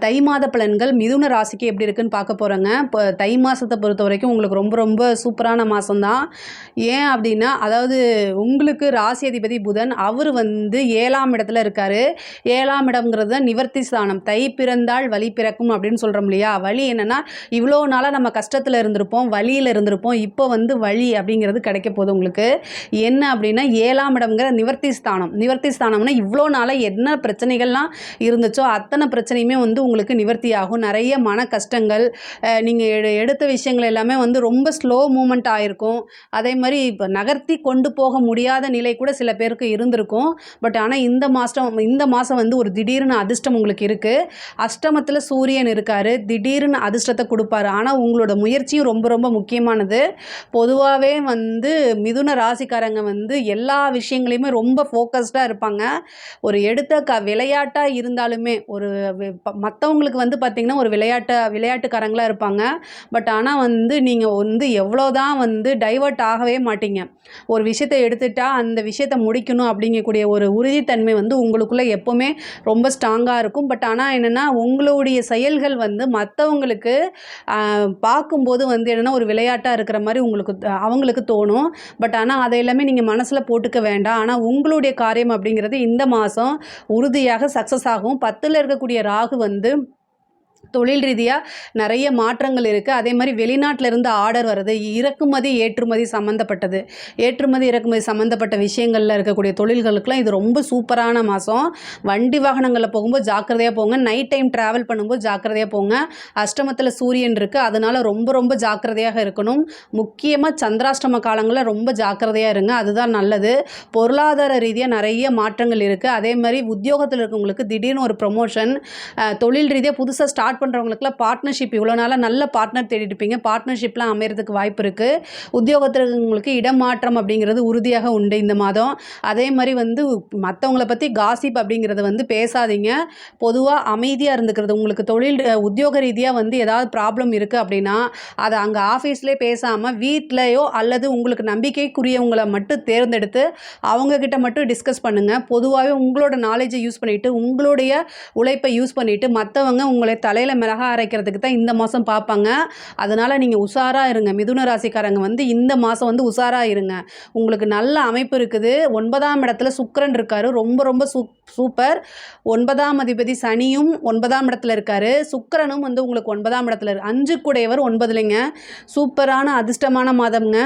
தை மாத பலன்கள் மிதுன ராசிக்கு எப்படி இருக்குன்னு பார்க்க போகிறோங்க. இப்போ தை மாதத்தை பொறுத்த வரைக்கும் உங்களுக்கு ரொம்ப ரொம்ப சூப்பரான மாதம்தான். ஏன் அப்படின்னா, அதாவது உங்களுக்கு ராசி அதிபதி புதன், அவர் வந்து 7ஆம் இடத்துல இருக்கார். 7ஆம் இடம்ங்கிறது தான் நிவர்த்தி ஸ்தானம். தை பிறந்தால் வழி பிறக்கும் அப்படின்னு சொல்கிறோம் இல்லையா. வழி என்னென்னா, இவ்வளோ நாளாக நம்ம கஷ்டத்தில் இருந்திருப்போம், வழியில் இருந்திருப்போம், இப்போ வந்து வழி அப்படிங்கிறது கிடைக்க போகுது உங்களுக்கு. என்ன அப்படின்னா, 7ஆம் இடம்ங்கிற நிவர்த்தி ஸ்தானம். நிவர்த்தி ஸ்தானம்னா இவ்வளோ நாளாக என்ன பிரச்சனைகள்லாம் இருந்துச்சோ அத்தனை பிரச்சனையுமே வந்து உங்களுக்கு நிவர்த்தி ஆகும். நிறைய மன கஷ்டங்கள், நீங்கள் எடுத்த விஷயங்கள் எல்லாமே வந்து ரொம்ப ஸ்லோ மூமெண்ட் ஆகிருக்கும். அதே மாதிரி இப்போ நகர்த்தி கொண்டு போக முடியாத நிலை கூட சில பேருக்கு இருந்திருக்கும். பட் ஆனால் இந்த மாதம் வந்து ஒரு திடீர்னு அதிர்ஷ்டம் உங்களுக்கு இருக்குது. அஷ்டமத்தில் சூரியன் இருக்கார், திடீர்னு அதிர்ஷ்டத்தை கொடுப்பாரு. ஆனால் உங்களோட முயற்சியும் ரொம்ப ரொம்ப முக்கியமானது. பொதுவாகவே வந்து மிதுன ராசிக்காரங்க வந்து எல்லா விஷயங்களையுமே ரொம்ப ஃபோக்கஸ்டாக இருப்பாங்க. ஒரு எடுத்த விளையாட்டாக இருந்தாலுமே, ஒரு மற்றவங்களுக்கு வந்து பார்த்திங்கன்னா ஒரு விளையாட்டுக்காரங்களாக இருப்பாங்க. பட் ஆனால் வந்து நீங்கள் வந்து எவ்வளோதான் வந்து டைவர்ட் ஆகவே மாட்டீங்க. ஒரு விஷயத்தை எடுத்துட்டால் அந்த விஷயத்தை முடிக்கணும் அப்படிங்கக்கூடிய ஒரு உறுதித்தன்மை வந்து உங்களுக்குள்ளே எப்போவுமே ரொம்ப ஸ்ட்ராங்காக இருக்கும். பட் ஆனால் என்னென்னா, உங்களுடைய செயல்கள் வந்து மற்றவங்களுக்கு பார்க்கும்போது வந்து என்னென்னா ஒரு விளையாட்டாக இருக்கிற மாதிரி அவங்களுக்கு தோணும். பட் ஆனால் அதை எல்லாமே நீங்கள் மனசில் போட்டுக்க வேண்டாம். ஆனால் உங்களுடைய காரியம் அப்படிங்கிறது இந்த மாதம் உறுதியாக சக்ஸஸ் ஆகும். 10ல் இருக்கக்கூடிய ராகு வந்து தொழில் ரீதியாக நிறைய மாற்றங்கள் இருக்குது. அதே மாதிரி வெளிநாட்டில் இருந்து ஆர்டர் வருது. இறக்குமதி ஏற்றுமதி சம்மந்தப்பட்டது, ஏற்றுமதி இறக்குமதி சம்மந்தப்பட்ட விஷயங்களில் இருக்கக்கூடிய தொழில்களுக்கெல்லாம் இது ரொம்ப சூப்பரான மாதம். வண்டி வாகனங்களில் போகும்போது ஜாக்கிரதையாக போங்க. நைட் டைம் ட்ராவல் பண்ணும்போது ஜாக்கிரதையாக போங்க. அஷ்டமத்தில் சூரியன் இருக்குது, அதனால் ரொம்ப ரொம்ப ஜாக்கிரதையாக இருக்கணும். முக்கியமாக சந்திராஷ்டம காலங்களில் ரொம்ப ஜாக்கிரதையாக இருங்க, அதுதான் நல்லது. பொருளாதார ரீதியாக நிறைய மாற்றங்கள் இருக்குது. அதே மாதிரி உத்தியோகத்தில் இருக்கவங்களுக்கு திடீர்னு ஒரு ப்ரொமோஷன், தொழில் ரீதியாக புதுசாக ஸ்டார்ட் பண்ணுறவங்களுக்குலாம் பார்ட்னர்ஷிப், இவ்வளோ நாளாக நல்ல பார்ட்னர் தேடிட்டு இருப்பீங்க, பார்ட்னர்ஷிப்லாம் அமைகிறதுக்கு வாய்ப்பு இருக்குது. உத்தியோகத்தில் இருக்கவங்களுக்கு இடமாற்றம் அப்படிங்கிறது உறுதியாக உண்டு இந்த மாதம். அதே மாதிரி மற்றவங்கள பற்றி காசிப் அப்படிங்கிறத பேசாதீங்க. பொதுவாக அமைதியாக இருந்துக்கிறது. உங்களுக்கு தொழில் உத்தியோக ரீதியாக ஏதாவது ப்ராப்ளம் இருக்குது அப்படின்னா அதை அங்கே ஆஃபீஸ்லேயே பேசாமல் வீட்டிலையோ அல்லது உங்களுக்கு நம்பிக்கைக்குரியவங்களை மட்டும் தேர்ந்தெடுத்து அவங்கக்கிட்ட மட்டும் டிஸ்கஸ் பண்ணுங்கள். பொதுவாகவே உங்களோட நாலேஜை யூஸ் பண்ணிவிட்டு உங்களுடைய உழைப்பை யூஸ் பண்ணிவிட்டு மற்றவங்க உங்களை தலையில் மிளகா அரைக்கிறதுக்கு தான் இந்த மாதம் பார்ப்பாங்க. அதனால் நீங்கள் உஷாராக இருங்க. மிதுன ராசிக்காரங்க இந்த மாதம் உஷாராக இருங்க. உங்களுக்கு நல்ல அமைப்பு இருக்குது. 9ஆம் இடத்துல சுக்கிரன் இருக்கார், ரொம்ப ரொம்ப சூப்பர். 9ஆம் அதிபதி சனியும் 9ஆம் இடத்துல இருக்கார். சுக்கிரனும் உங்களுக்கு 9ஆம் இடத்துல இருக்கு. 5 கூடையவர் 9லைங்க. சூப்பரான அதிர்ஷ்டமான மாதம்ங்க.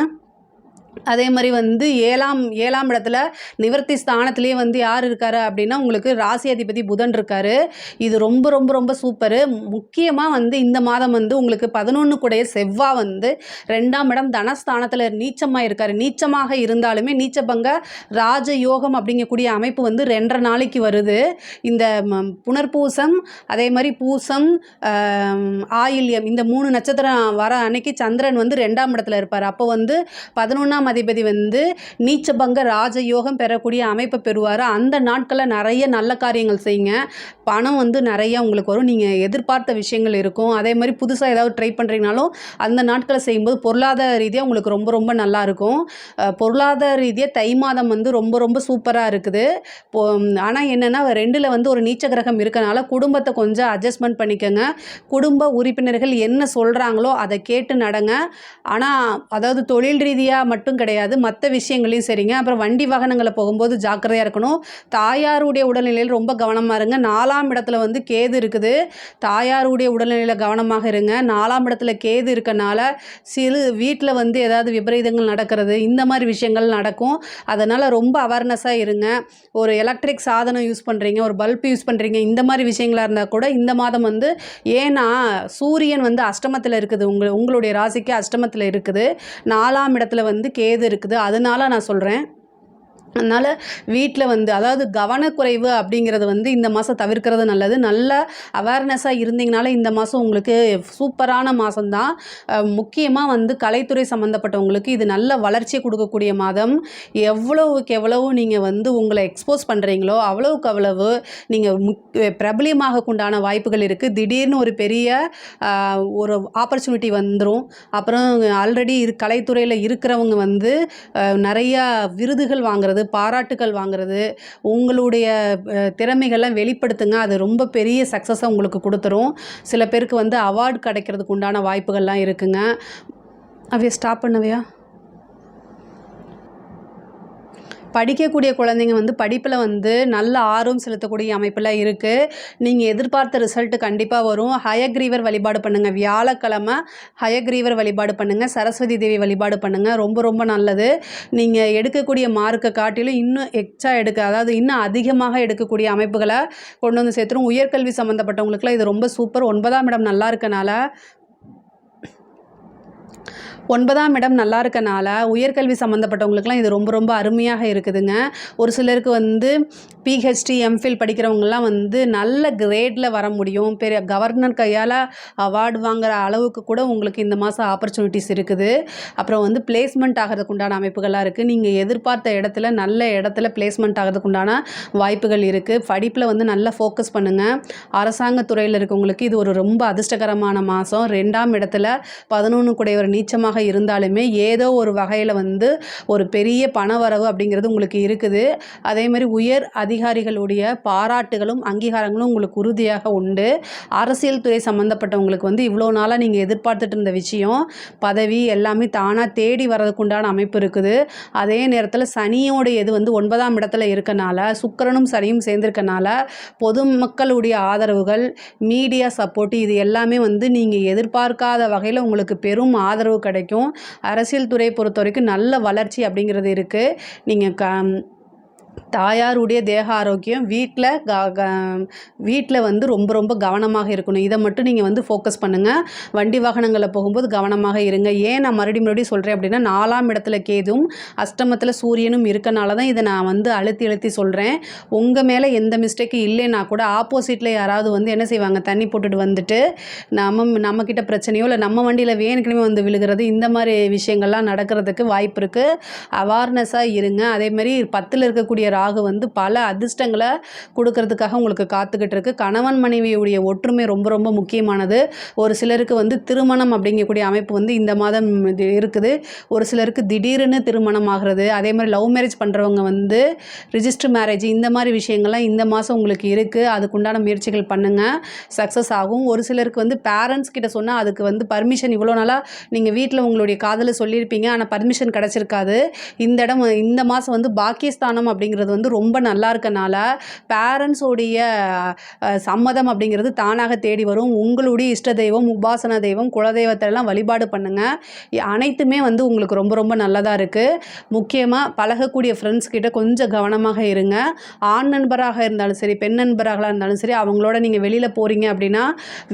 அதே மாதிரி 7ஆம் இடத்துல நிவர்த்தி ஸ்தானத்திலே யார் இருக்காரு அப்படின்னா உங்களுக்கு ராசி அதிபதி புதன் இருக்காரு. இது ரொம்ப ரொம்ப ரொம்ப சூப்பரு. முக்கியமாக இந்த மாதம் உங்களுக்கு 11 கூடைய செவ்வாய் 2ஆம் இடம் தனஸ்தானத்தில் நீச்சமாக இருக்கார். நீச்சமாக இருந்தாலுமே நீச்சபங்க ராஜயோகம் அப்படிங்கக்கூடிய அமைப்பு 2.5 நாளைக்கு வருது. இந்த புனர்பூசம், அதே மாதிரி பூசம், ஆயில்யம், இந்த 3 நட்சத்திரம் வர அன்னைக்கு சந்திரன் 2ஆம் இடத்துல இருப்பார். அப்போ 11ஆம் அதிபதி நீச்சபங்க ராஜயோகம் பெறக்கூடிய அமைப்பை பெறுவார். அந்த நாட்களில் நிறைய நல்ல காரியங்கள் செய்யுங்க. பணம் நிறைய உங்களுக்கு வரும். நீங்கள் எதிர்பார்த்த விஷயங்கள் இருக்கும். அதே மாதிரி புதுசாக ஏதாவது ட்ரை பண்ணுறீங்கனாலும் அந்த நாட்களை செய்யும்போது பொருளாதார ரீதியாக உங்களுக்கு ரொம்ப ரொம்ப நல்லாயிருக்கும். பொருளாதார ரீதியாக தை மாதம் ரொம்ப ரொம்ப சூப்பராக இருக்குது. ஆனால் என்னென்னா 2ல் ஒரு நீச்ச கிரகம் இருக்கனால குடும்பத்தை கொஞ்சம் அட்ஜஸ்ட்மெண்ட் பண்ணிக்கோங்க. குடும்ப உறுப்பினர்கள் என்ன சொல்கிறாங்களோ அதை கேட்டு நடங்க. ஆனால் அதாவது தொழில் ரீதியாக மட்டும் கிடையாது, மற்ற விஷயங்களையும் சரிங்க. அப்புறம் வண்டி வாகனங்களை போகும்போது ஜாக்கிரதையாக இருக்கணும். தாயாருடைய உடல்நிலையில் ரொம்ப கவனமாக இருங்க. 4ஆம் இடத்துல கேது இருக்குது. தாயாருடைய உடல்நிலையில் கவனமாக இருங்க. 4ஆம் இடத்துல கேது இருக்கனால வீட்டில் ஏதாவது விபரீதங்கள் நடக்கிறது, இந்த மாதிரி விஷயங்கள் நடக்கும். அதனால் ரொம்ப அவேர்னஸாக இருங்க. ஒரு எலக்ட்ரிக் சாதனம் யூஸ் பண்ணுறீங்க, ஒரு பல்ப் யூஸ் பண்ணுறீங்க, இந்த மாதிரி விஷயங்களாக இருந்தால் கூட இந்த மாதம் ஏன்னா சூரியன் அஷ்டமத்தில் இருக்குது. உங்களுடைய ராசிக்கு அஷ்டமத்தில் இருக்குது. 4ஆம் இடத்துல கேது இருக்குது. அதனால நான் சொல்கிறேன். அதனால் வீட்டில் அதாவது கவனக்குறைவு அப்படிங்கிறது இந்த மாதம் தவிர்க்கிறது நல்லது. நல்ல அவேர்னஸாக இருந்தீங்கனால இந்த மாதம் உங்களுக்கு சூப்பரான மாதம்தான். முக்கியமாக கலைத்துறை சம்மந்தப்பட்டவங்களுக்கு இது நல்ல வளர்ச்சியை கொடுக்கக்கூடிய மாதம். எவ்வளவுக்கு எவ்வளவு நீங்கள் உங்களை எக்ஸ்போஸ் பண்ணுறீங்களோ அவ்வளவுக்கு அவ்வளவு நீங்கள் பிரபலியமாகக்குண்டான வாய்ப்புகள் இருக்குது. திடீர்னு ஒரு பெரிய ஒரு ஆப்பர்ச்சுனிட்டி வந்துடும். அப்புறம் ஆல்ரெடி கலைத்துறையில் இருக்கிறவங்க நிறையா விருதுகள் வாங்குறது, பாராட்டுகள் வாங்குறது, உங்களுடைய திறமைகள்லாம் வெளிப்படுத்துங்க. அது ரொம்ப பெரிய சக்ஸஸை உங்களுக்கு கொடுத்துரும். சில பேருக்கு அவார்டு கிடைக்கிறதுக்கு உண்டான வாய்ப்புகள்லாம் இருக்குங்க. அவைய ஸ்டாப் பண்ணவையா? படிக்கக்கூடிய குழந்தைங்க படிப்பில் நல்ல ஆர்வம் செலுத்தக்கூடிய அமைப்பில் இருக்குது. நீங்கள் எதிர்பார்த்த ரிசல்ட்டு கண்டிப்பாக வரும். ஹயக்ரீவர் வழிபாடு பண்ணுங்கள். வியாழக்கிழமை ஹயக்ரீவர் வழிபாடு பண்ணுங்கள். சரஸ்வதி தேவி வழிபாடு பண்ணுங்கள். ரொம்ப ரொம்ப நல்லது. நீங்கள் எடுக்கக்கூடிய மார்க்கை காட்டிலும் இன்னும் எக்ஸ்ட்ரா அதாவது இன்னும் அதிகமாக எடுக்கக்கூடிய அமைப்புகளை கொண்டு சேர்த்துரும். உயர்கல்வி சம்மந்தப்பட்டவங்களுக்குலாம் இது ரொம்ப சூப்பர். 9ஆம் இடம் நல்லா இருக்கனால 9ஆம் இடம் நல்லா இருக்கனால உயர்கல்வி சம்மந்தப்பட்டவங்களுக்குலாம் இது ரொம்ப ரொம்ப அருமையாக இருக்குதுங்க. ஒரு சிலருக்கு பிஹெச்டி எம்ஃபில் படிக்கிறவங்கலாம் நல்ல கிரேடில் வர முடியும். பெரிய கவர்னர் கையால் அவார்டு வாங்குகிற அளவுக்கு கூட உங்களுக்கு இந்த மாதம் ஆப்பர்ச்சுனிட்டிஸ் இருக்குது. அப்புறம் பிளேஸ்மெண்ட் ஆகிறதுக்கு உண்டான அமைப்புகள்லாம் இருக்குது. நீங்கள் எதிர்பார்த்த இடத்துல நல்ல இடத்துல பிளேஸ்மெண்ட் ஆகிறதுக்கு உண்டான வாய்ப்புகள் இருக்குது. படிப்பில் நல்லா ஃபோக்கஸ் பண்ணுங்கள். அரசாங்க துறையில் இருக்கவங்களுக்கு இது ஒரு ரொம்ப அதிர்ஷ்டகரமான மாதம். 2ஆம் இடத்துல 11 கூடையவர் நீச்சமாக இருந்தாலுமே ஏதோ ஒரு வகையில் வந்து ஒரு பெரிய பணவரவு அப்படிங்கிறது உங்களுக்கு இருக்குது. அதே மாதிரி உயர் அதிகாரிகளுடைய பாராட்டுகளும் அங்கீகாரங்களும் உங்களுக்கு உறுதியாக உண்டு. அரசியல் துறை சம்மந்தப்பட்டவங்களுக்கு வந்து இவ்வளோ நாளாக நீங்கள் எதிர்பார்த்துட்டு இருந்த விஷயம், பதவி எல்லாமே தானாக தேடி வர்றதுக்குண்டான அமைப்பு இருக்குது. அதே நேரத்தில் சனியோடைய இது வந்து 9ஆம் இடத்துல இருக்கனால, சுக்கிரனும் சனியும் சேர்ந்திருக்கனால பொதுமக்களுடைய ஆதரவுகள், மீடியா சப்போர்ட் இது எல்லாமே வந்து நீங்கள் எதிர்பார்க்காத வகையில் உங்களுக்கு பெரும் ஆதரவு கிடைக்கும். அரசியல் துறையை பொறுத்த வரைக்கும் நல்ல வளர்ச்சி அப்படிங்கிறது இருக்குது. நீங்கள் தாயாருடைய தேக ஆரோக்கியம் வீட்டில் வந்து ரொம்ப ரொம்ப கவனமாக இருக்கணும். இதை மட்டும் நீங்கள் வந்து ஃபோக்கஸ் பண்ணுங்கள். வண்டி வாகனங்களில் போகும்போது கவனமாக இருங்க. ஏன் நான் மறுபடியும் சொல்கிறேன் அப்படின்னா, 4ஆம் இடத்துல கேதுவும் அஷ்டமத்தில் சூரியனும் இருக்கனால தான் இதை நான் வந்து அழுத்தி சொல்கிறேன். உங்கள் மேலே எந்த மிஸ்டேக்கும் இல்லைன்னா கூட ஆப்போசிட்டில் யாராவது வந்து என்ன செய்வாங்க, தண்ணி போட்டுட்டு வந்துட்டு நம்மக்கிட்ட பிரச்சனையோ இல்லை நம்ம வண்டியில் வேணுக்குமே வந்து விழுகிறது, இந்த மாதிரி விஷயங்கள்லாம் நடக்கிறதுக்கு வாய்ப்பு இருக்குது. அவேர்னஸாக இருங்க. அதேமாதிரி 10ல் இருக்கக்கூடிய ராகு வந்து பல அதிர்ஷ்டங்களை கொடுக்கறதுக்காக உங்களுக்கு காத்துக்கிட்டு இருக்கு. கணவன் மனைவியுடைய ஒற்றுமை ரொம்ப ரொம்ப முக்கியமானது. ஒரு சிலருக்கு வந்து திருமணம் அப்படிங்கக்கூடிய அமைப்பு வந்து இந்த மாதம் இருக்குது. ஒரு சிலருக்கு திடீர்னு திருமணம் ஆகிறது. அதே மாதிரி லவ் மேரேஜ் பண்ணுறவங்க வந்து ரிஜிஸ்டர் மேரேஜ் இந்த மாதிரி விஷயங்கள்லாம் இந்த மாதம் உங்களுக்கு இருக்குது. அதுக்குண்டான முயற்சிகள் பண்ணுங்கள், சக்ஸஸ் ஆகும். ஒரு சிலருக்கு வந்து பேரண்ட்ஸ் கிட்ட சொன்னால் அதுக்கு வந்து பர்மிஷன் இவ்வளோ நாளாக நீங்கள் வீட்டில் உங்களுடைய காதலை சொல்லியிருப்பீங்க, ஆனால் பர்மிஷன் கிடச்சிருக்காது. இந்த மாதம் வந்து பாக்கியஸ்தானம் அப்படிங்கிறது வந்து ரொம்ப நல்லா இருக்கனால பேரண்ட்ஸோடைய சம்மதம் அப்படிங்கிறது தானாக தேடி வரும். உங்களுடைய இஷ்ட தெய்வம், உபாசன தெய்வம், குலதெய்வத்தெல்லாம் வழிபாடு பண்ணுங்கள். அனைத்துமே வந்து உங்களுக்கு ரொம்ப ரொம்ப நல்லதாக இருக்குது. முக்கியமாக பழகக்கூடிய ஃப்ரெண்ட்ஸ் கிட்ட கொஞ்சம் கவனமாக இருங்க. ஆண் நண்பராக இருந்தாலும் சரி, பெண் நண்பராக இருந்தாலும் சரி, அவங்களோட நீங்கள் வெளியில் போகிறீங்க அப்படின்னா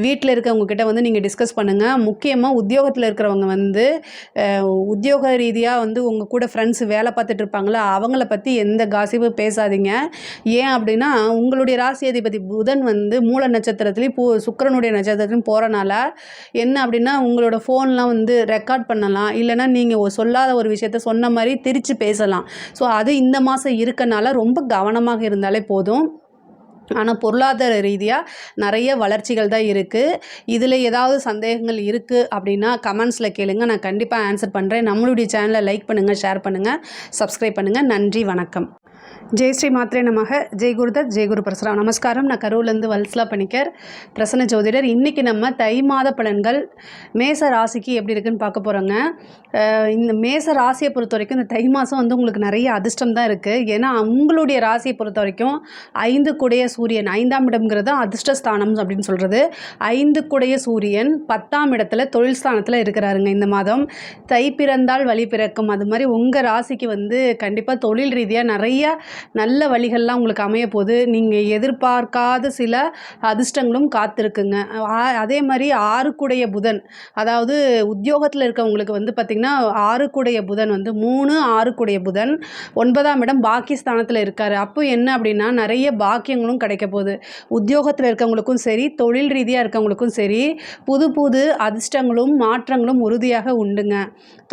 வீட்டில் இருக்கவங்க கிட்ட வந்து நீங்கள் டிஸ்கஸ் பண்ணுங்கள். முக்கியமாக உத்தியோகத்தில் இருக்கிறவங்க வந்து உத்தியோக ரீதியாக வந்து உங்கள் கூட ஃப்ரெண்ட்ஸ் வேலை பார்த்துட்டு இருப்பாங்களா, அவங்கள பற்றி எந்த காசிப்பும் பேசாதீங்க. ஏன் அப்படின்னா, உங்களுடைய ராசி அதிபதி புதன் வந்து மூல நட்சத்திரத்துலேயும் சுக்கிரனுடைய நட்சத்திரத்துலையும் போகிறனால என்ன அப்படின்னா, உங்களோட ஃபோன்லாம் வந்து ரெக்கார்ட் பண்ணலாம், இல்லைனா நீங்கள் சொல்லாத ஒரு விஷயத்த சொன்ன மாதிரி திரித்து பேசலாம். ஸோ அது இந்த மாதம் இருக்கனால ரொம்ப கவனமாக இருந்தாலே போதும். ஆனால் பொருளாதார ரீதியாக நிறைய வளர்ச்சிகள் தான் இருக்குது. இதில் ஏதாவது சந்தேகங்கள் இருக்குது அப்படின்னா கமெண்ட்ஸில் கேளுங்க, நான் கண்டிப்பாக ஆன்சர் பண்ணுறேன். நம்மளுடைய சேனலை லைக் பண்ணுங்கள், ஷேர் பண்ணுங்கள், சப்ஸ்கிரைப் பண்ணுங்கள். நன்றி, வணக்கம். ஜெய் ஸ்ரீ மாத்ரே நமக. ஜெய் குருதத், ஜெய் குரு பிரசரம். நமஸ்காரம். நான் கரூர்லேருந்து வல்சலா பணிக்கர், பிரசன்ன ஜோதிடர். இன்றைக்கி நம்ம தை மாத பலன்கள் மேச ராசிக்கு எப்படி இருக்குன்னு பார்க்க போகிறோங்க. இந்த மேச ராசியை பொறுத்த வரைக்கும் இந்த தை மாதம் வந்து உங்களுக்கு நிறைய அதிர்ஷ்டம் தான் இருக்குது. ஏன்னா உங்களுடைய ராசியை பொறுத்த வரைக்கும் 5 குடைய சூரியன், 5ஆம் இடம்ங்கிறது அதிர்ஷ்டஸ்தானம் அப்படின்னு சொல்கிறது. 5 குடைய சூரியன் 10ஆம் இடத்துல தொழில் ஸ்தானத்தில் இருக்கிறாருங்க. இந்த மாதம் தை பிறந்தால் வழி பிறக்கும், அது மாதிரி உங்கள் ராசிக்கு வந்து கண்டிப்பாக தொழில் ரீதியாக நிறைய நல்ல வழிகள்லாம் உங்களுக்கு அமைய போது. நீங்கள் எதிர்பார்க்காத சில அதிர்ஷ்டங்களும் காத்திருக்குங்க. அதே மாதிரி 6 குடைய புதன், அதாவது உத்தியோகத்தில் இருக்கவங்களுக்கு வந்து பார்த்திங்கன்னா 6 குடைய புதன் வந்து 3, 6 குடைய புதன் 9ஆம் இடம் பாக்கியஸ்தானத்தில் இருக்கார். அப்போ என்ன அப்படின்னா, நிறைய பாக்கியங்களும் கிடைக்க போகுது. உத்தியோகத்தில் இருக்கவங்களுக்கும் சரி, தொழில் ரீதியாக இருக்கவங்களுக்கும் சரி, புது புது அதிர்ஷ்டங்களும் மாற்றங்களும் உறுதியாக உண்டுங்க.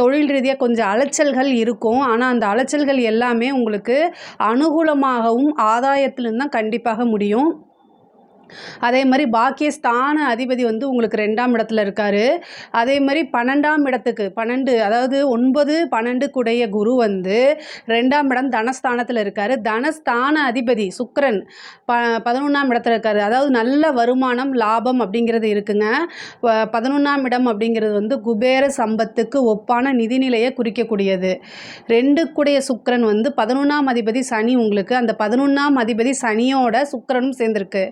தொழில் ரீதியாக கொஞ்சம் அலைச்சல்கள் இருக்கும், ஆனால் அந்த அலைச்சல்கள் எல்லாமே உங்களுக்கு அனுகூலமாகவும் ஆதாயத்திலும் தான் கண்டிப்பாக முடியும். அதே மாதிரி பாக்கியஸ்தான அதிபதி வந்து உங்களுக்கு 2ஆம் இடத்துல இருக்கார். அதே மாதிரி 12ஆம் இடத்துக்கு 12, அதாவது 9, 12 குடைய குரு வந்து 2ஆம் இடம் தனஸ்தானத்தில் இருக்கார். தனஸ்தான அதிபதி சுக்கிரன் 11ஆம் இடத்துல இருக்கார். அதாவது நல்ல வருமானம், லாபம் அப்படிங்கிறது இருக்குங்க. 11ஆம் இடம் அப்படிங்கிறது வந்து குபேர சம்பத்துக்கு ஒப்பான நிதிநிலையை குறிக்கக்கூடியது. 2 குடைய சுக்கிரன் வந்து 11ஆம் அதிபதி சனி, உங்களுக்கு அந்த 11ஆம் அதிபதி சனியோட சுக்கிரனும் சேர்ந்திருக்கு.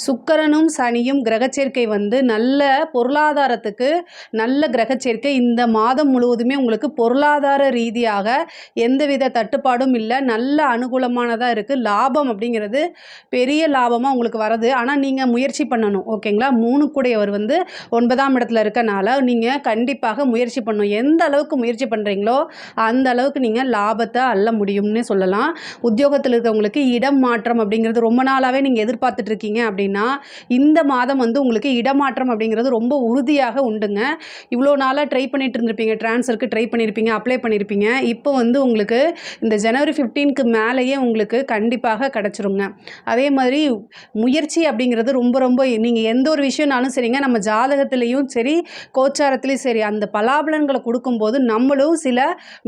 சுக்கிரனும் சனியும் கிரகச்சேர்க்கை வந்து நல்ல பொருளாதாரத்துக்கு நல்ல கிரகச்சேர்க்கை. இந்த மாதம் முழுவதுமே உங்களுக்கு பொருளாதார ரீதியாக எந்தவித தட்டுப்பாடும் இல்லை, நல்ல அனுகூலமானதாக இருக்குது. லாபம் அப்படிங்கிறது பெரிய லாபமாக உங்களுக்கு வருது. ஆனால் நீங்கள் முயற்சி பண்ணணும், ஓகேங்களா. 3 கூடையவர் வந்து 9ஆம் இடத்துல இருக்கனால நீங்கள் கண்டிப்பாக முயற்சி பண்ணணும். எந்த அளவுக்கு முயற்சி பண்ணுறீங்களோ அந்த அளவுக்கு நீங்கள் லாபத்தை அள்ள முடியும்னு சொல்லலாம். உத்தியோகத்தில் இருக்கவங்களுக்கு இடம் மாற்றம் அப்படிங்கிறது ரொம்ப நாளாகவே நீங்கள் எதிர்பார்த்துட்ருக்கீங்க அப்படின்னா அப்படின்னா இந்த மாதம் வந்து உங்களுக்கு இடமாற்றம் அப்படிங்கிறது ரொம்ப உறுதியாக உண்டுங்க. இவ்வளோ நாளாக ட்ரை பண்ணிட்டு இருந்திருப்பீங்க, ட்ரான்ஸ்ஃபருக்கு ட்ரை பண்ணியிருப்பீங்க, அப்ளை பண்ணியிருப்பீங்க. இப்போ வந்து உங்களுக்கு இந்த ஜனவரி 15க்கு மேலேயே உங்களுக்கு கண்டிப்பாக கிடச்சிருங்க. அதே மாதிரி முயற்சி அப்படிங்கிறது ரொம்ப ரொம்ப நீங்கள் எந்த ஒரு விஷயம்னாலும் சரிங்க, நம்ம ஜாதகத்திலையும் சரி கோச்சாரத்துலேயும் சரி அந்த பலாபலன்களை கொடுக்கும்போது நம்மளும் சில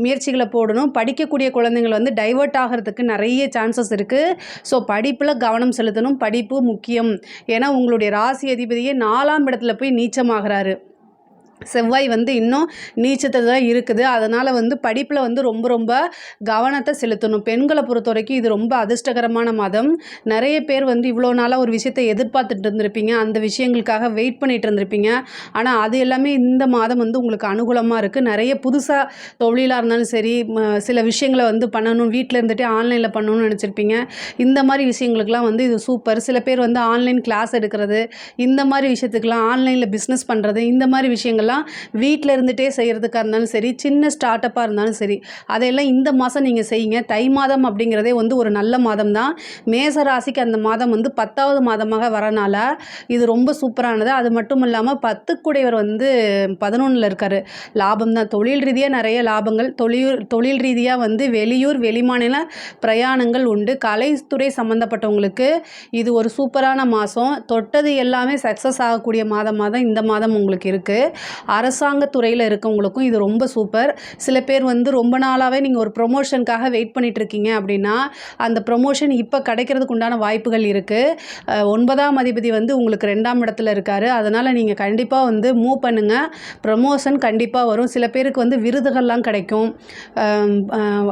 முயற்சிகளை போடணும். படிக்கக்கூடிய குழந்தைங்கள் வந்து டைவர்ட் ஆகிறதுக்கு நிறைய சான்சஸ் இருக்குது. ஸோ படிப்பில் கவனம் செலுத்தணும். படிப்பு முக்கியம். ஏன்னா உங்களுடைய ராசி அதிபதியே 4ஆம் இடத்துல போய் நீச்சமாகிறாரு. செவ்வாய் வந்து இன்னும் நீச்சத்தில் தான் இருக்குது. அதனால் வந்து படிப்பில் வந்து ரொம்ப ரொம்ப கவனத்தை செலுத்தணும். பெண்களை பொறுத்த வரைக்கும் இது ரொம்ப அதிர்ஷ்டகரமான மாதம். நிறைய பேர் வந்து இவ்வளோ நாளாக ஒரு விஷயத்தை எதிர்பார்த்துட்டு இருந்திருப்பீங்க, அந்த விஷயங்களுக்காக வெயிட் பண்ணிட்டு இருந்திருப்பீங்க. ஆனால் அது எல்லாமே இந்த மாதம் வந்து உங்களுக்கு அனுகூலமாக இருக்குது. நிறைய புதுசாக தொழிலாக இருந்தாலும் சரி, சில விஷயங்களை வந்து பண்ணணும், வீட்டில் இருந்துகிட்டே ஆன்லைனில் பண்ணணும்னு நினச்சிருப்பீங்க. இந்த மாதிரி விஷயங்களுக்கெல்லாம் வந்து இது சூப்பர். சில பேர் வந்து ஆன்லைன் கிளாஸ் எடுக்கிறது, இந்த மாதிரி விஷயத்துக்கெல்லாம் ஆன்லைனில் பிஸ்னஸ் பண்ணுறது, இந்த மாதிரி விஷயங்கள் வீட்டில் இருந்துகிட்டே செய்கிறதுக்காக இருந்தாலும் சரி, சின்ன ஸ்டார்ட் அப்பாக இருந்தாலும் சரி, அதையெல்லாம் இந்த மாதம் நீங்கள் செய்யுங்க. தை மாதம் அப்படிங்கிறதே வந்து ஒரு நல்ல மாதம் தான். மேச ராசிக்கு அந்த மாதம் வந்து 10வது மாதமாக வரனால இது ரொம்ப சூப்பரானது. அது மட்டும் இல்லாமல் 10க்குடையவர் வந்து 11ல் இருக்கார். லாபம் தான். தொழில் ரீதியாக நிறைய லாபங்கள், தொழில் ரீதியாக வந்து வெளியூர் வெளிமாநில பிரயாணங்கள் உண்டு. கலைத்துறை சம்மந்தப்பட்டவங்களுக்கு இது ஒரு சூப்பரான மாதம். தொட்டது எல்லாமே சக்ஸஸ் ஆகக்கூடிய மாதமாக தான் இந்த மாதம் உங்களுக்கு இருக்குது. அரசாங்க துறையில் இருக்கவங்களுக்கும் இது ரொம்ப சூப்பர். சில பேர் வந்து ரொம்ப நாளாகவே நீங்கள் ஒரு ப்ரொமோஷனுக்காக வெயிட் பண்ணிட்டு இருக்கீங்க அப்படின்னா அந்த ப்ரொமோஷன் இப்போ கிடைக்கிறதுக்கு உண்டான வாய்ப்புகள் இருக்குது. 9ஆம் அதிபதி வந்து உங்களுக்கு 2ஆம் இடத்துல இருக்கார். அதனால் நீங்கள் கண்டிப்பாக வந்து மூவ் பண்ணுங்கள். ப்ரமோஷன் கண்டிப்பாக வரும். சில பேருக்கு வந்து விருதுகள்லாம் கிடைக்கும்.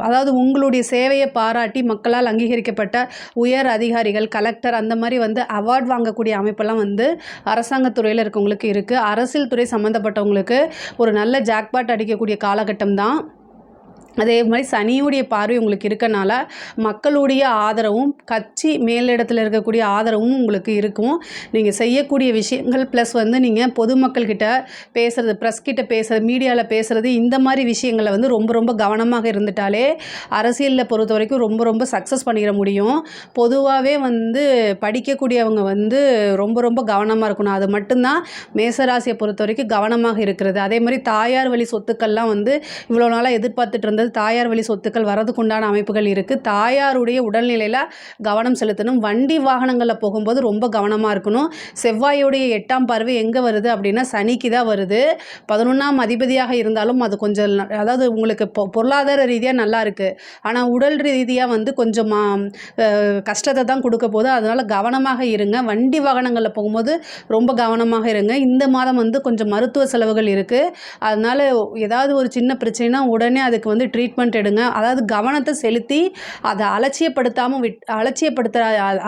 அதாவது உங்களுடைய சேவையை பாராட்டி மக்களால் அங்கீகரிக்கப்பட்ட உயர் அதிகாரிகள், கலெக்டர் அந்த மாதிரி வந்து அவார்ட் வாங்கக்கூடிய அமைப்பெல்லாம் வந்து அரசாங்கத்துறையில் இருக்கவங்களுக்கு இருக்குது. அரசியல் துறை சம்மந்தப்பட்டவங்களுக்கு ஒரு நல்ல ஜாக்பாட் அடிக்கக்கூடிய காலகட்டம் தான். அதே மாதிரி சனியுடைய பார்வை உங்களுக்கு இருக்கனால மக்களுடைய ஆதரவும் கட்சி மேலிடத்தில் இருக்கக்கூடிய ஆதரவும் உங்களுக்கு இருக்கும். நீங்கள் செய்யக்கூடிய விஷயங்கள் ப்ளஸ் வந்து நீங்கள் பொதுமக்கள்கிட்ட பேசுகிறது, ப்ரெஸ் கிட்ட பேசுகிறது, மீடியாவில் பேசுகிறது, இந்த மாதிரி விஷயங்களை வந்து ரொம்ப ரொம்ப கவனமாக இருந்துட்டாலே அரசியலில் பொறுத்த வரைக்கும் ரொம்ப ரொம்ப சக்ஸஸ் பண்ணிட முடியும். பொதுவாகவே வந்து படிக்கக்கூடியவங்க வந்து ரொம்ப ரொம்ப கவனமாக இருக்கணும். அது மட்டும்தான் மேசராசியை பொறுத்த வரைக்கும் கவனமாக இருக்கிறது. அதே மாதிரி தாயார் வழி சொத்துக்கள்லாம் வந்து இவ்வளோ நாளாக எதிர்பார்த்துட்டு இருந்தது, தாயார் வழி சொத்துக்கள் வரதுக்குண்டான அமைப்புகள் இருக்குது. தாயாருடைய உடல்நிலையில் கவனம் செலுத்தணும். வண்டி வாகனங்களில் போகும்போது ரொம்ப கவனமாக இருக்கணும். செவ்வாயுடைய 8ஆம் பார்வை எங்கே வருது அப்படின்னா சனிக்கு தான் வருது. 11ஆம் அதிபதியாக இருந்தாலும் அது கொஞ்சம் அதாவது உங்களுக்கு பொருளாதார ரீதியாக நல்லா இருக்குது. ஆனால் உடல் ரீதியாக வந்து கொஞ்சம் கஷ்டத்தை தான் கொடுக்க போகுது. அதனால் கவனமாக இருங்க. வண்டி வாகனங்களில் போகும்போது ரொம்ப கவனமாக இருங்க. இந்த மாதம் வந்து கொஞ்சம் மருத்துவ செலவுகள் இருக்குது. அதனால் ஏதாவது ஒரு சின்ன பிரச்சனைனா உடனே அதுக்கு வந்து ட்ரீட்மெண்ட் எடுங்க. அதாவது கவனத்தை செலுத்தி அதை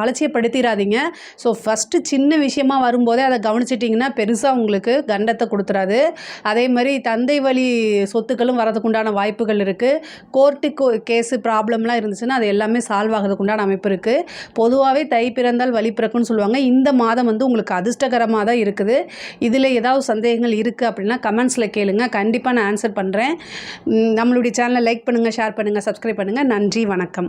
அலட்சியப்படுத்திடாதீங்க. ஸோ ஃபஸ்ட்டு சின்ன விஷயமா வரும்போதே அதை கவனிச்சிட்டிங்கன்னா பெருசாக உங்களுக்கு கண்டத்தை கொடுத்துறாது. அதே மாதிரி தந்தை வழி சொத்துக்களும் வரதுக்குண்டான வாய்ப்புகள் இருக்குது. கோர்ட்டு கேஸு ப்ராப்ளம்லாம் இருந்துச்சுன்னா அது எல்லாமே சால்வ் ஆகிறதுக்குண்டான அமைப்பு இருக்குது. பொதுவாகவே தை பிறந்தால் வழி பிறக்கும்னு சொல்லுவாங்க. இந்த மாதம் வந்து உங்களுக்கு அதிர்ஷ்டகரமாக தான் இருக்குது. இதில் ஏதாவது சந்தேகங்கள் இருக்குது அப்படின்னா கமெண்ட்ஸில் கேளுங்க. கண்டிப்பாக நான் ஆன்சர் பண்ணுறேன். நம்மளுடைய சேனலை லைக் பண்ணுங்கள், ஷேர் பண்ணுங்கள், சப்ஸ்கிரைப் பண்ணுங்கள். நன்றி, வணக்கம்.